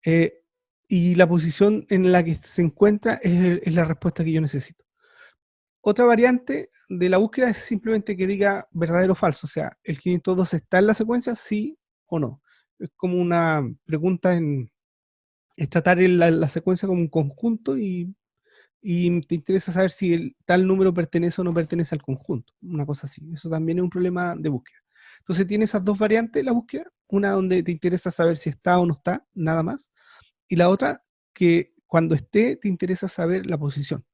eh, y la posición en la que se encuentra es la respuesta que yo necesito. Otra variante de la búsqueda es simplemente que diga verdadero o falso, o sea, ¿el 502 está en la secuencia, sí o no? Es como una pregunta es tratar la secuencia como un conjunto y te interesa saber si tal número pertenece o no pertenece al conjunto, una cosa así. Eso también es un problema de búsqueda. Entonces tiene esas dos variantes la búsqueda, una donde te interesa saber si está o no está, nada más, y la otra que cuando esté te interesa saber la posición.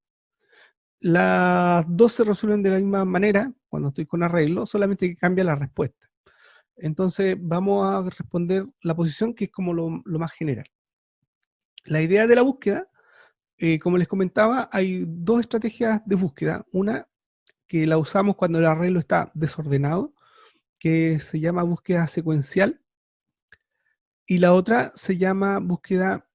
Las dos se resuelven de la misma manera cuando estoy con arreglo, solamente que cambia la respuesta. Entonces vamos a responder la posición, que es como lo más general. La idea de la búsqueda, como les comentaba, hay dos estrategias de búsqueda. Una que la usamos cuando el arreglo está desordenado, que se llama búsqueda secuencial, y la otra se llama búsqueda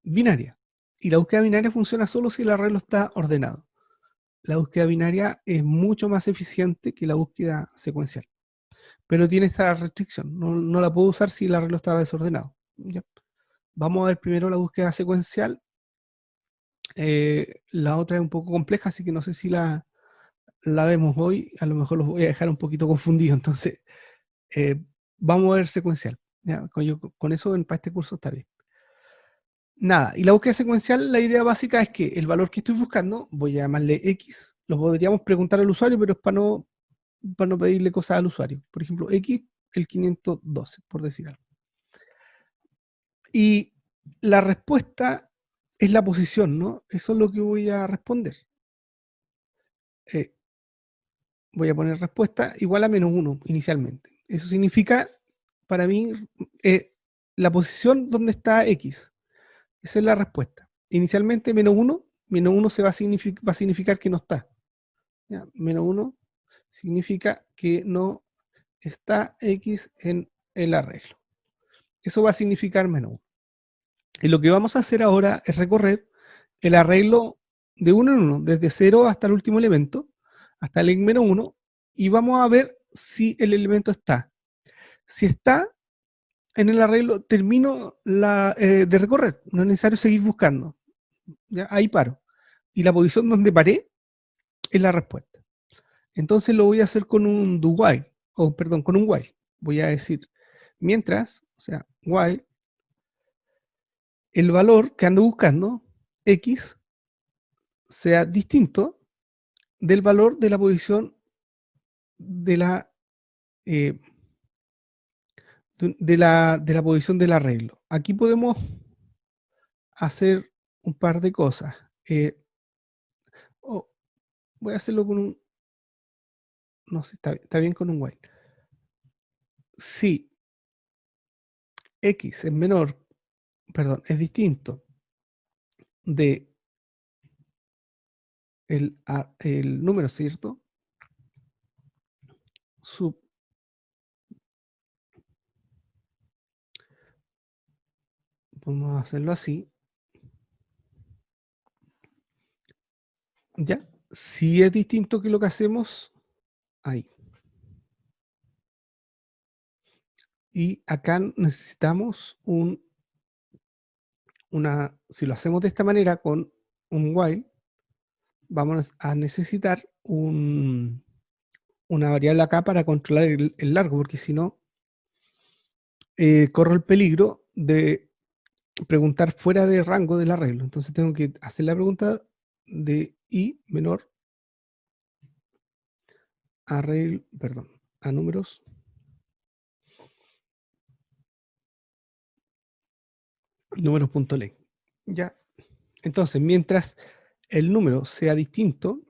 binaria. Y la búsqueda binaria funciona solo si el arreglo está ordenado. La búsqueda binaria es mucho más eficiente que la búsqueda secuencial, pero tiene esta restricción, no la puedo usar si el arreglo está desordenado. ¿Ya? Vamos a ver primero la búsqueda secuencial. La otra es un poco compleja, así que no sé si la vemos hoy, a lo mejor los voy a dejar un poquito confundidos, entonces eh, vamos a ver secuencial. ¿Ya? Con eso para este curso está bien. Nada, y la búsqueda secuencial, la idea básica es que el valor que estoy buscando, voy a llamarle X, lo podríamos preguntar al usuario, pero es para no pedirle cosas al usuario. Por ejemplo, X, el 512, por decir algo. Y la respuesta es la posición, ¿no? Eso es lo que voy a responder. Eh, Voy a poner respuesta igual a -1 inicialmente. Eso significa, para mí, la posición donde está X. Esa es la respuesta. Inicialmente -1 se va a significar que no está. ¿Ya? -1 significa que no está X en el arreglo. Eso va a significar -1. Y lo que vamos a hacer ahora es recorrer el arreglo de uno en uno, desde 0 hasta el último elemento, hasta el -1 y vamos a ver si el elemento está. Si está en el arreglo, termino de recorrer, no es necesario seguir buscando. ¿Ya? Ahí paro. Y la posición donde paré es la respuesta. Entonces lo voy a hacer con un do while, o perdón, con un while. Voy a decir, mientras, o sea, while, el valor que ando buscando, x, sea distinto del valor de la posición de la, eh, de la posición del arreglo. Aquí podemos hacer un par de cosas. Oh, voy a hacerlo con un, no sé, está bien con un while. Si x es menor, perdón, es distinto de el número, ¿cierto? Vamos a hacerlo así. ¿Ya? Si es distinto que lo que hacemos ahí. Y acá necesitamos si lo hacemos de esta manera con un while, vamos a necesitar una variable acá para controlar el largo, porque si no, corro el peligro de preguntar fuera de rango del arreglo. Entonces tengo que hacer la pregunta de i menor arreglo, perdón, a números números.length. Ya. Entonces, mientras el número sea distinto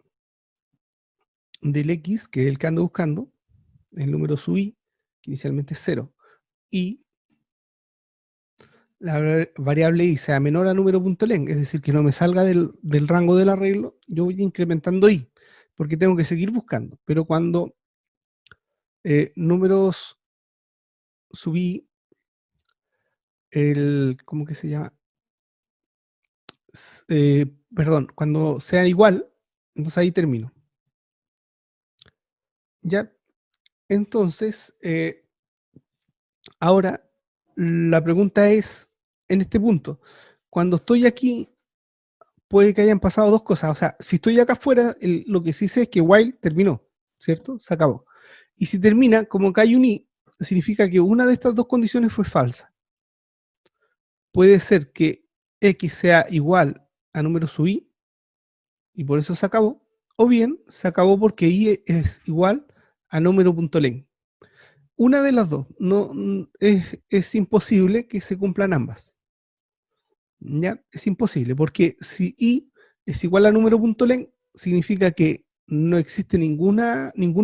del x, que es el que ando buscando, el número sub i, que inicialmente es 0, y la variable i sea menor a número.length, es decir, que no me salga del rango del arreglo, yo voy incrementando i, porque tengo que seguir buscando. Pero cuando números sub i, ¿cómo que se llama? Perdón, cuando sea igual, entonces ahí termino. Ya, entonces, ahora la pregunta es, en este punto, cuando estoy aquí, puede que hayan pasado dos cosas. O sea, si estoy acá afuera, lo que sí sé es que while terminó, ¿cierto? Se acabó. Y si termina, como que hay un i, significa que una de estas dos condiciones fue falsa. Puede ser que x sea igual a número sub i, y por eso se acabó, o bien se acabó porque i es igual a número.length. Una de las dos, no, es imposible que se cumplan ambas. ¿Ya? Es imposible, porque si i es igual a número.length, significa que no existe ningún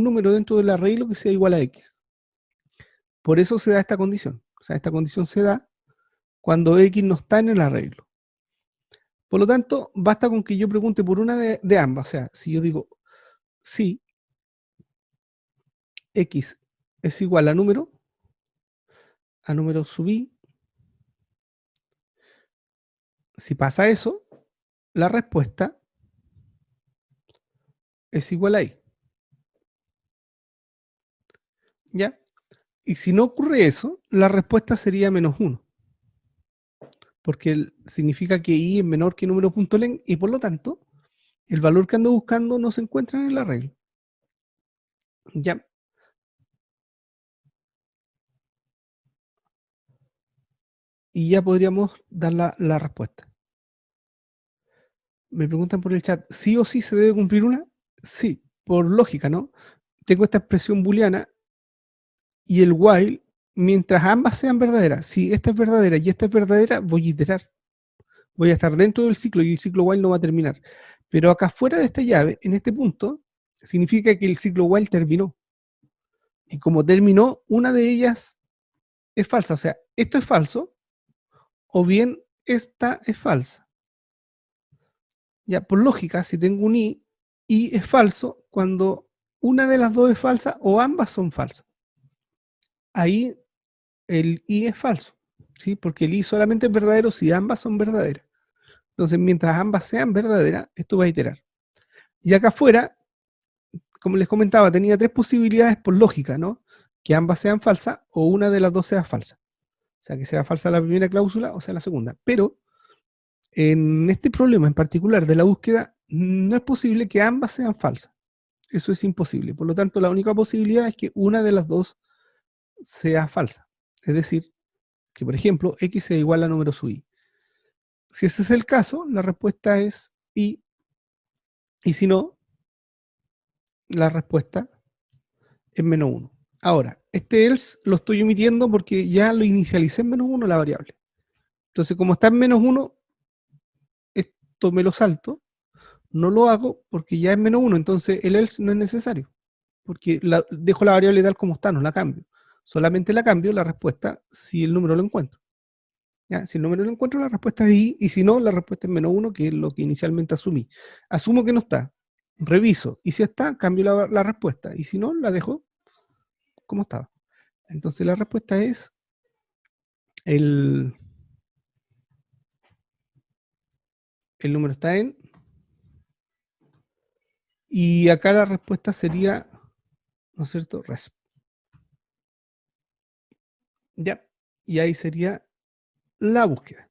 número dentro del arreglo que sea igual a x. Por eso se da esta condición. O sea, esta condición se da cuando x no está en el arreglo. Por lo tanto, basta con que yo pregunte por una de ambas. O sea, si yo digo si x es igual a número sub i, si pasa eso, la respuesta es igual a i. ¿Ya? Y si no ocurre eso, la respuesta sería -1. Porque significa que i es menor que número.length y por lo tanto, el valor que ando buscando no se encuentra en el arreglo. ¿Ya? Y ya podríamos dar la respuesta. Me preguntan por el chat, ¿sí o sí se debe cumplir una? Sí, por lógica, ¿no? Tengo esta expresión booleana y el while, mientras ambas sean verdaderas, si esta es verdadera y esta es verdadera, voy a iterar. Voy a estar dentro del ciclo y el ciclo while no va a terminar. Pero acá fuera de esta llave, en este punto, significa que el ciclo while terminó. Y como terminó, una de ellas es falsa. O sea, esto es falso, o bien esta es falsa. Ya, por lógica, si tengo un i es falso cuando una de las dos es falsa o ambas son falsas. Ahí el i es falso, ¿sí? Porque el i solamente es verdadero si ambas son verdaderas. Entonces, mientras ambas sean verdaderas, esto va a iterar. Y acá afuera, como les comentaba, tenía tres posibilidades por lógica, ¿no? Que ambas sean falsas o una de las dos sea falsa. O sea, que sea falsa la primera cláusula o sea la segunda. Pero en este problema en particular de la búsqueda, no es posible que ambas sean falsas. Eso es imposible. Por lo tanto, la única posibilidad es que una de las dos sea falsa. Es decir, que por ejemplo, x sea igual a número sub i. Si ese es el caso, la respuesta es i, y si no, la respuesta es menos 1. Ahora, este else lo estoy omitiendo porque ya lo inicialicé en menos 1 la variable. Entonces, como está en menos 1, esto me lo salto, no lo hago porque ya es menos 1, entonces el else no es necesario, porque dejo la variable tal como está, no la cambio. Solamente la cambio la respuesta si el número lo encuentro. ¿Ya? Si el número lo encuentro, la respuesta es i, y si no, la respuesta es menos 1, que es lo que inicialmente asumí. Asumo que no está, reviso, y si está, cambio la respuesta, y si no, la dejo como estaba. Entonces la respuesta es el número está en, y acá la respuesta sería, ¿no es cierto? Resp. Ya, y ahí sería la búsqueda.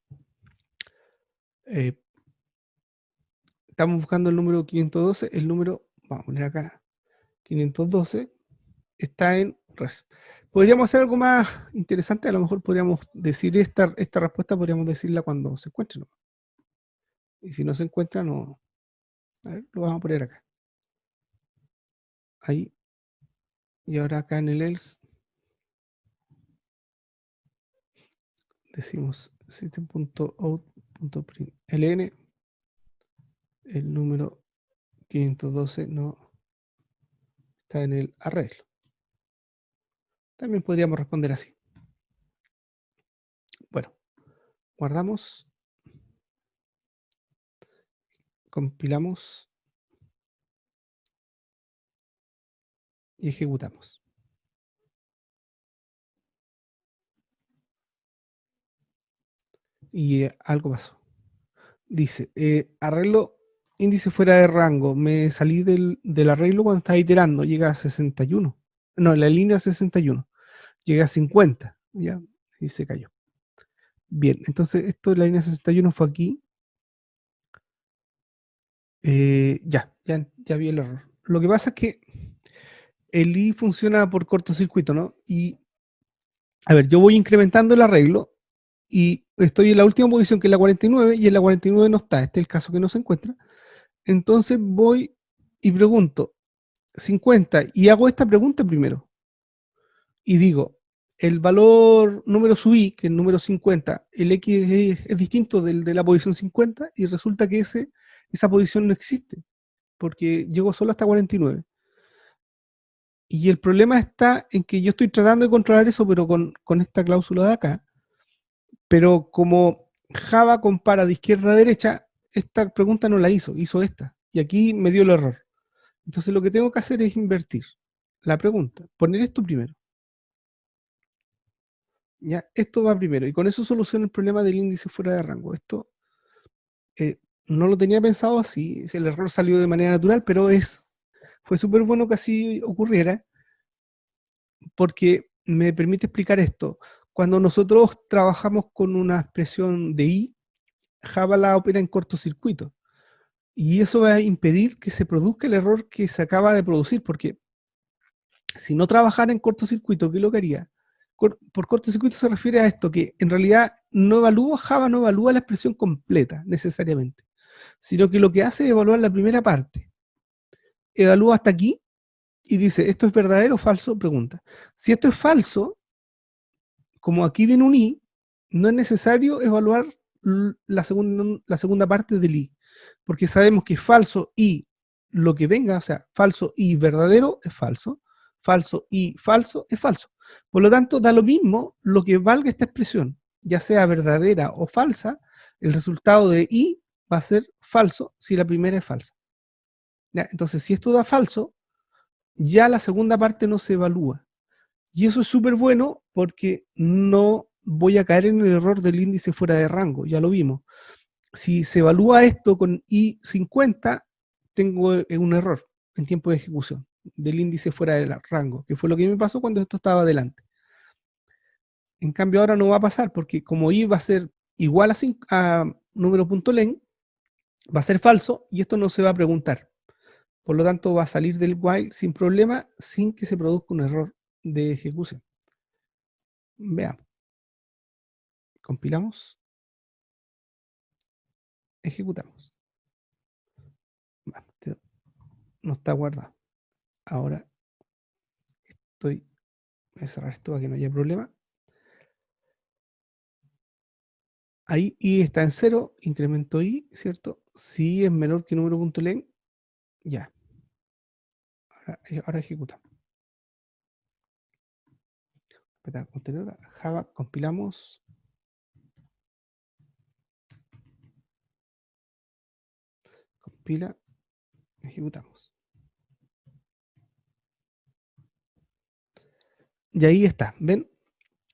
Estamos buscando el número 512, el número, vamos a poner acá, 512, está en resp. Podríamos hacer algo más interesante, a lo mejor podríamos decir esta respuesta, podríamos decirla cuando se encuentre, ¿no? Y si no se encuentra, no. A ver, lo vamos a poner acá. Ahí. Y ahora acá en el else decimos system.out.println, el número 512 no está en el arreglo. También podríamos responder así. Bueno, guardamos, compilamos y ejecutamos. Y algo pasó. Dice, arreglo índice fuera de rango. Me salí del arreglo cuando estaba iterando. Llega a 61. No, en la línea 61. Llega a 50. Ya, y se cayó. Bien, entonces esto de la línea 61 fue aquí. Ya vi el error. Lo que pasa es que el i funciona por cortocircuito, ¿no? Y, a ver, yo voy incrementando el arreglo y estoy en la última posición, que es la 49, y en la 49 no está. Este es el caso que no se encuentra. Entonces voy y pregunto 50 y hago esta pregunta primero. Y digo, el valor número sub i, que es el número 50, el x es distinto del de la posición 50, y resulta que esa posición no existe, porque llegó solo hasta 49. Y el problema está en que yo estoy tratando de controlar eso, pero con esta cláusula de acá. Pero como Java compara de izquierda a derecha, esta pregunta no la hizo esta. Y aquí me dio el error. Entonces lo que tengo que hacer es invertir la pregunta, poner esto primero. Ya, esto va primero. Y con eso soluciono el problema del índice fuera de rango. Esto no lo tenía pensado así. El error salió de manera natural, pero fue súper bueno que así ocurriera, porque me permite explicar esto. Cuando nosotros trabajamos con una expresión de i, Java la opera en cortocircuito. Y eso va a impedir que se produzca el error que se acaba de producir, porque si no trabajara en cortocircuito, ¿qué es lo que haría? Por cortocircuito se refiere a esto, que en realidad Java no evalúa la expresión completa necesariamente, sino que lo que hace es evaluar la primera parte. Evalúa hasta aquí y dice, ¿esto es verdadero o falso? Pregunta. Si esto es falso, como aquí viene un i, no es necesario evaluar la segunda parte del i, porque sabemos que falso y lo que venga, o sea, falso y verdadero es falso y falso es falso. Por lo tanto, da lo mismo lo que valga esta expresión, ya sea verdadera o falsa, el resultado de i va a ser falso si la primera es falsa. ¿Ya? Entonces, si esto da falso, ya la segunda parte no se evalúa. Y eso es súper bueno porque no voy a caer en el error del índice fuera de rango, ya lo vimos. Si se evalúa esto con i50, tengo un error. en tiempo de ejecución del índice fuera del rango, que fue lo que me pasó cuando esto estaba adelante. En cambio ahora no va a pasar porque como i va a ser igual a número.len, va a ser falso y esto no se va a preguntar. Por lo tanto va a salir del while sin problema, sin que se produzca un error de ejecución. Veamos. Compilamos. Ejecutamos. No está guardado. Ahora voy a cerrar esto para que no haya problema. Ahí i está en 0, incremento i, ¿cierto? Si i es menor que número.len, ya. Ahora ejecutamos. Contenedor, Java, compilamos. Compila, ejecutamos. Y ahí está, ¿ven?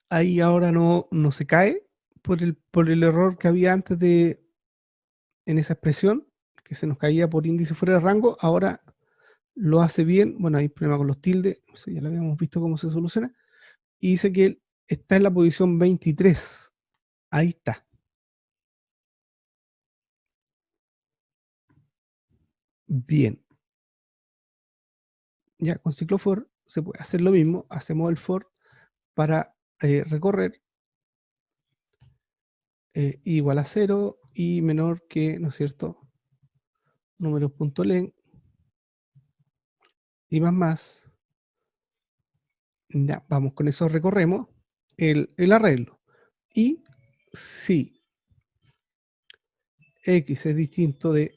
Ahí ahora no se cae por el error que había antes en esa expresión, que se nos caía por índice fuera de rango, ahora lo hace bien. Bueno, hay problema con los tildes, eso ya lo habíamos visto cómo se soluciona, y dice que está en la posición 23. Ahí está. Bien. Ya con ciclo for se puede hacer lo mismo, hacemos el for para recorrer igual a 0 y menor que, ¿no es cierto?, números.len y más. Ya, vamos, con eso recorremos el arreglo. Y si x es distinto de,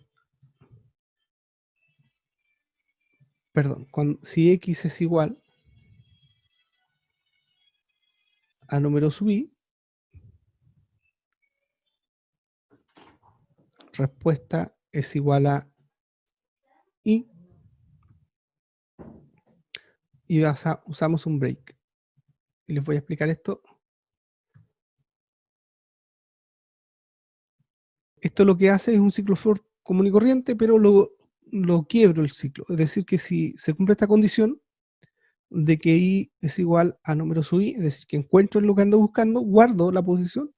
perdón, si x es igual a número sub i, respuesta es igual a i, y usamos un break. Y les voy a explicar esto. Esto lo que hace es un ciclo for común y corriente, pero lo quiebro el ciclo. Es decir, que si se cumple esta condición de que i es igual a número sub i, es decir, que encuentro lo que ando buscando, guardo la posición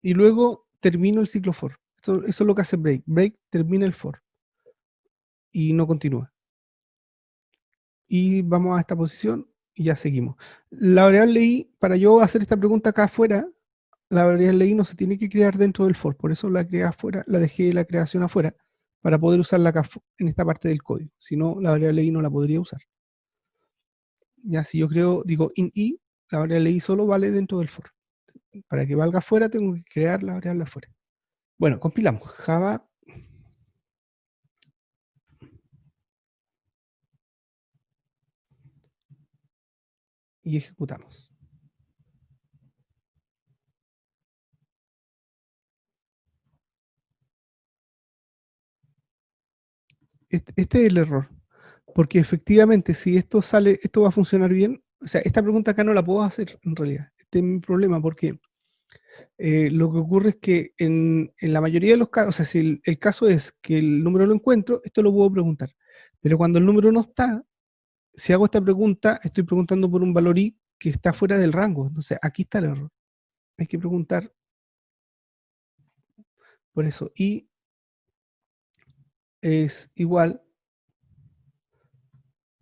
y luego termino el ciclo for. Eso es lo que hace break. Break termina el for y no continúa. Y vamos a esta posición y ya seguimos. La variable i, para yo hacer esta pregunta acá afuera, la variable i no se tiene que crear dentro del for, por eso la creé afuera, la dejé la creación afuera, para poder usarla acá en esta parte del código. Si no, la variable i no la podría usar. Ya si yo creo, digo in i, la variable i solo vale dentro del for. Para que valga afuera tengo que crear la variable afuera. Bueno, compilamos. Java y ejecutamos. Este es el error. Porque efectivamente, si esto sale, esto va a funcionar bien. O sea, esta pregunta acá no la puedo hacer en realidad. Este es mi problema porque lo que ocurre es que en la mayoría de los casos, o sea, si el caso es que el número lo encuentro, esto lo puedo preguntar. Pero cuando el número no está, si hago esta pregunta, estoy preguntando por un valor i que está fuera del rango. Entonces, aquí está el error. Hay que preguntar por eso. I es igual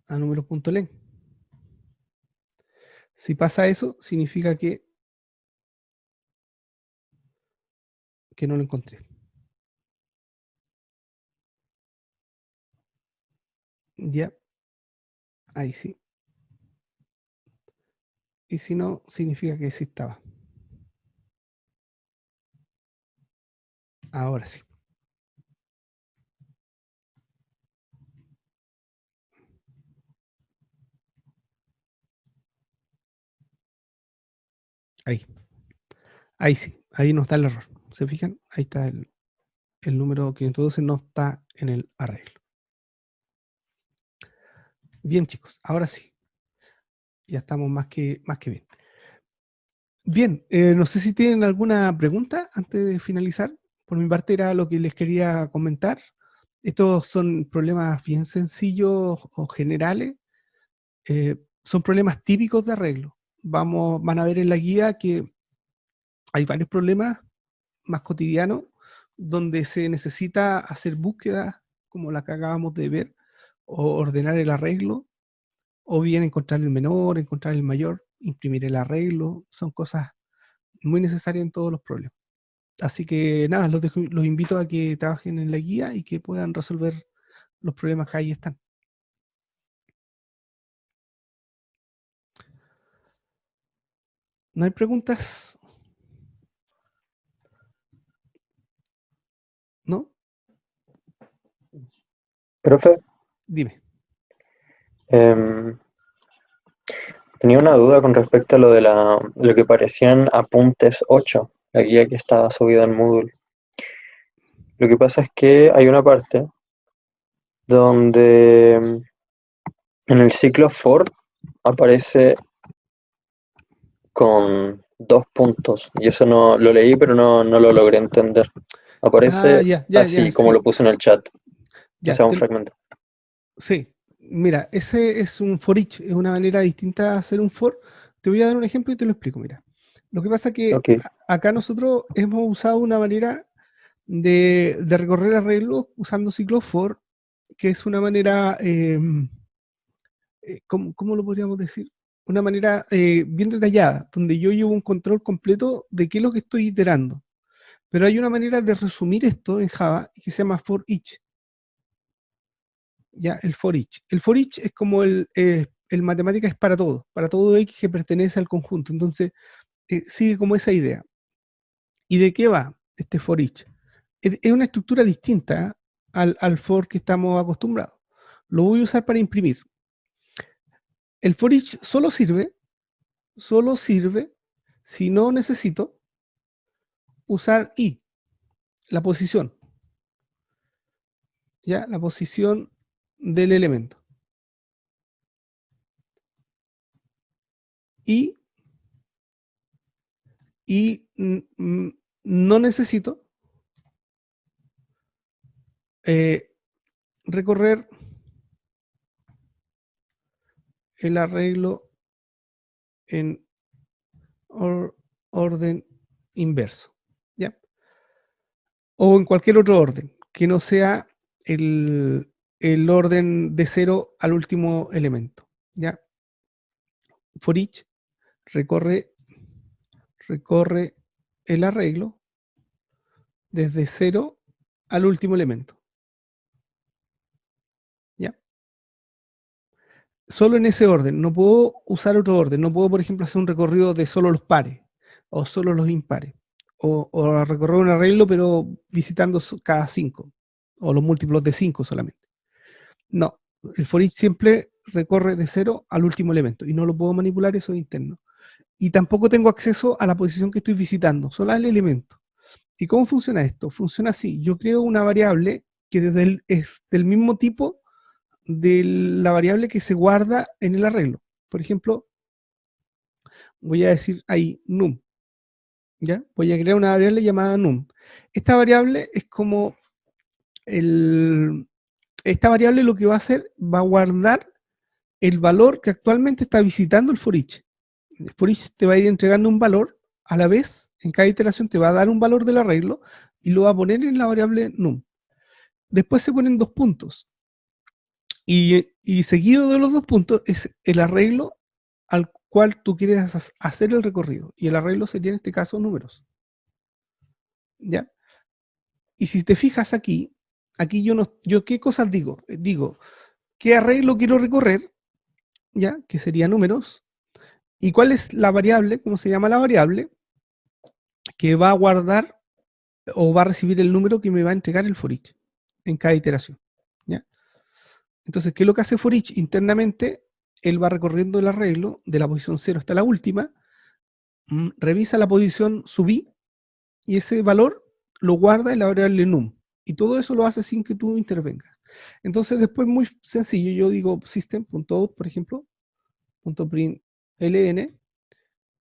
a número.len. Si pasa eso, significa que no lo encontré. Ya, ahí sí. Y si no, significa que sí estaba. Ahora sí. Ahí. Ahí sí. Ahí no está el error. ¿Se fijan? Ahí está el número 512 no está en el arreglo. Bien, chicos. Ahora sí. Ya estamos más que bien. Bien, no sé si tienen alguna pregunta antes de finalizar. Por mi parte era lo que les quería comentar. Estos son problemas bien sencillos o generales, son problemas típicos de arreglo. Van a ver en la guía que hay varios problemas más cotidianos donde se necesita hacer búsquedas como la que acabamos de ver, o ordenar el arreglo, o bien encontrar el menor, encontrar el mayor, imprimir el arreglo. Son cosas muy necesarias en todos los problemas. Así que nada, los invito a que trabajen en la guía y que puedan resolver los problemas que ahí están. ¿No hay preguntas? ¿No? Profe, Dime. em, tenía una duda con respecto a lo que parecían apuntes 8, la guía que estaba subida en Moodle. Lo que pasa es que hay una parte donde en el ciclo for aparece con 2 puntos, y eso no lo leí, pero no lo logré entender. Ah, Aparece ya, ya, ya, así, como lo sí, puse en el chat, o ya, sea, un fragmento. sí. Mira, ese es un for each, es una manera distinta de hacer un for. Te voy a dar un ejemplo y te lo explico, mira. Lo que pasa es que Ok, acá nosotros hemos usado una manera de recorrer arreglos usando ciclos for, que es una manera, ¿cómo lo podríamos decir? Una manera bien detallada, donde yo llevo un control completo de qué es lo que estoy iterando. Pero hay una manera de resumir esto en Java que se llama for each, ya, el for each. El for each es como el matemática es para todo X que pertenece al conjunto. Entonces, sigue como esa idea. ¿Y de qué va este for each? Es una estructura distinta al for que estamos acostumbrados. Lo voy a usar para imprimir. El for each solo sirve si no necesito usar i, la posición, ya, la posición del elemento. Y, no necesito eh, recorrer el arreglo en orden inverso, ¿ya? O en cualquier otro orden, que no sea el orden de cero al último elemento, ¿ya? For each recorre el arreglo desde cero al último elemento, ¿ya? Solo en ese orden, no puedo usar otro orden, no puedo, por ejemplo, hacer un recorrido de solo los pares o solo los impares, o recorrer un arreglo pero visitando cada 5 o los múltiplos de 5 solamente. No, el for each siempre recorre de cero al último elemento y no lo puedo manipular, eso es interno. Y tampoco tengo acceso a la posición que estoy visitando, solo al elemento. ¿Y cómo funciona esto? Funciona así, yo creo una variable que es del mismo tipo de la variable que se guarda en el arreglo. Por ejemplo, voy a decir ahí num, ¿ya? Voy a crear una variable llamada num. Esta variable es como esta variable lo que va a hacer, va a guardar el valor que actualmente está visitando el for each. El for each te va a ir entregando un valor a la vez, en cada iteración te va a dar un valor del arreglo y lo va a poner en la variable num. Después se ponen dos puntos. Y seguido de los dos puntos es el arreglo al cual tú quieres hacer el recorrido. Y el arreglo sería en este caso números. ¿Ya? Y si te fijas aquí, aquí yo qué cosas digo. Digo, ¿qué arreglo quiero recorrer? ¿Ya? Que sería números. ¿Y cuál es la variable? ¿Cómo se llama la variable? Que va a guardar o va a recibir el número que me va a entregar el for each en cada iteración. ¿Ya? Entonces, ¿qué es lo que hace for each? Internamente, él va recorriendo el arreglo de la posición 0 hasta la última, revisa la posición sub i y ese valor lo guarda en la variable num. Y todo eso lo hace sin que tú intervengas. Entonces, después, muy sencillo, yo digo system.out, por ejemplo, .println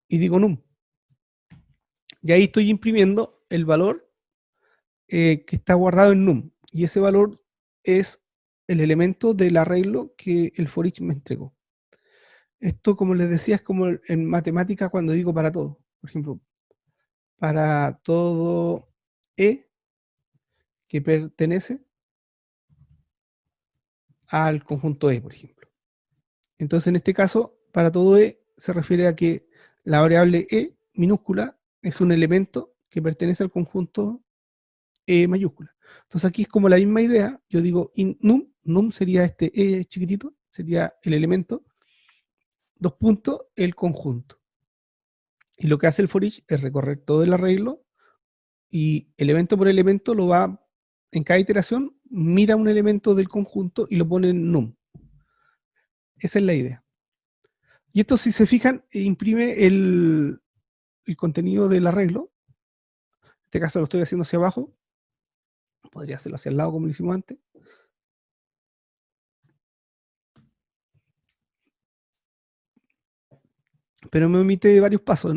y digo num. Y ahí estoy imprimiendo el valor que está guardado en num. Y ese valor es el elemento del arreglo que el for each me entregó. Esto, como les decía, es como en matemática cuando digo para todo. Por ejemplo, para todo E que pertenece al conjunto E, por ejemplo. Entonces, en este caso, para todo E se refiere a que la variable E minúscula es un elemento que pertenece al conjunto E mayúscula. Entonces aquí es como la misma idea. Yo digo in num, num sería este E chiquitito, sería el elemento, dos puntos, el conjunto. Y lo que hace el for each es recorrer todo el arreglo y elemento por elemento lo va, en cada iteración, mira un elemento del conjunto y lo pone en num. Esa es la idea. Y esto, si se fijan, imprime el contenido del arreglo. En este caso lo estoy haciendo hacia abajo. Podría hacerlo hacia el lado como lo hicimos antes. Pero me omite varios pasos.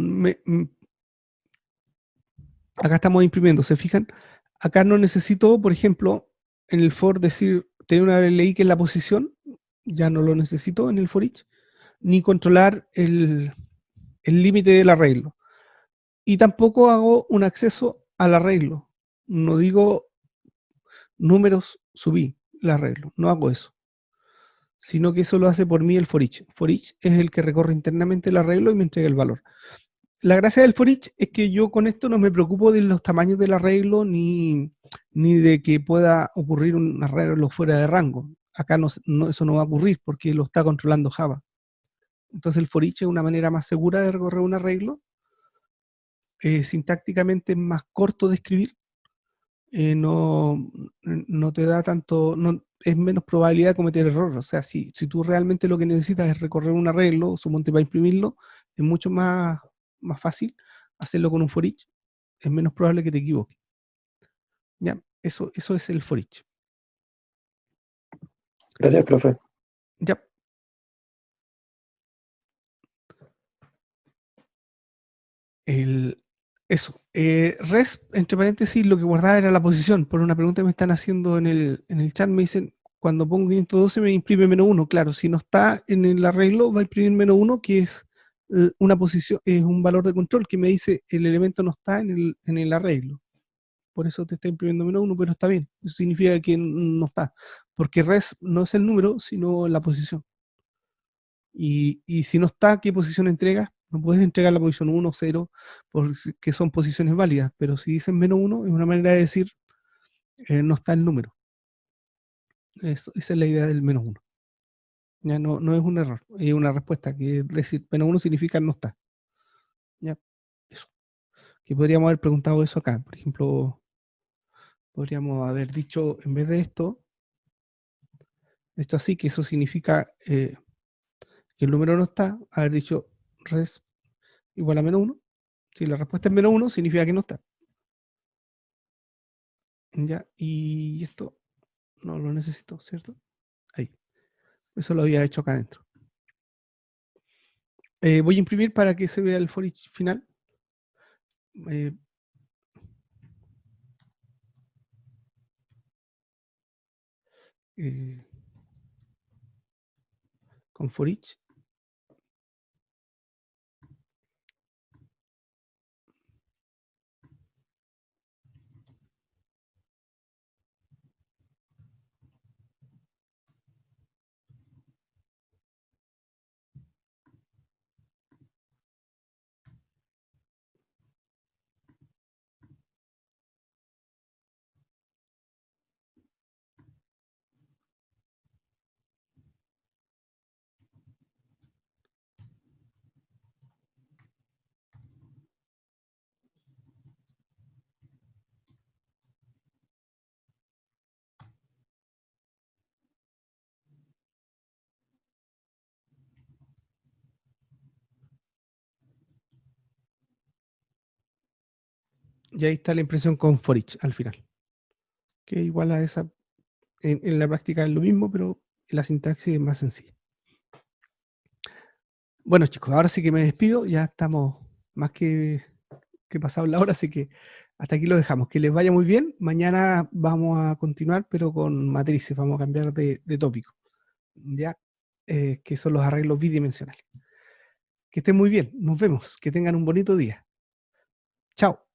Acá estamos imprimiendo, ¿se fijan? Acá no necesito, por ejemplo, en el for decir, tener una LI que es la posición, ya no lo necesito en el for each, ni controlar el límite del arreglo. Y tampoco hago un acceso al arreglo. No digo números subí el arreglo, no hago eso. Sino que eso lo hace por mí el for each. For each es el que recorre internamente el arreglo y me entrega el valor. La gracia del for each es que yo con esto no me preocupo de los tamaños del arreglo ni de que pueda ocurrir un arreglo fuera de rango. Acá eso no va a ocurrir porque lo está controlando Java. Entonces el for each es una manera más segura de recorrer un arreglo, sintácticamente más corto de escribir, no te da tanto, es menos probabilidad de cometer error. O sea, si tú realmente lo que necesitas es recorrer un arreglo, suponte para imprimirlo, es mucho más fácil hacerlo con un for each, es menos probable que te equivoques. Ya, eso es el for each. Gracias, profe. Ya. Eso. Res, entre paréntesis, lo que guardaba era la posición. Por una pregunta que me están haciendo en el chat, me dicen, cuando pongo 512 me imprime -1. Claro, si no está en el arreglo, va a imprimir -1, que es una posición, es un valor de control que me dice el elemento no está en el arreglo. Por eso te está imprimiendo -1, pero está bien. Eso significa que no está. Porque res no es el número, sino la posición. Y si no está, ¿qué posición entregas? No puedes entregar la posición 1, 0, porque son posiciones válidas, pero si dicen -1, es una manera de decir no está el número. Esa es la idea del -1. Ya no es un error, es una respuesta, que decir -1 significa no está. Ya, eso. Que podríamos haber preguntado eso acá. Por ejemplo, podríamos haber dicho, en vez de esto así, que eso significa que el número no está, haber dicho res igual a -1. Si la respuesta es -1, significa que no está. Ya, y esto no lo necesito, ¿cierto? Ahí. Eso lo había hecho acá adentro. Voy a imprimir para que se vea el for each final. Eh, eh, con for each. Y ahí está la impresión con for each al final. Que igual a esa, en la práctica es lo mismo, pero la sintaxis es más sencilla. Bueno, chicos, ahora sí que me despido. Ya estamos más que pasado la hora, así que hasta aquí lo dejamos. Que les vaya muy bien. Mañana vamos a continuar, pero con matrices. Vamos a cambiar de tópico. ¿Ya? Que son los arreglos bidimensionales. Que estén muy bien. Nos vemos. Que tengan un bonito día. Chao.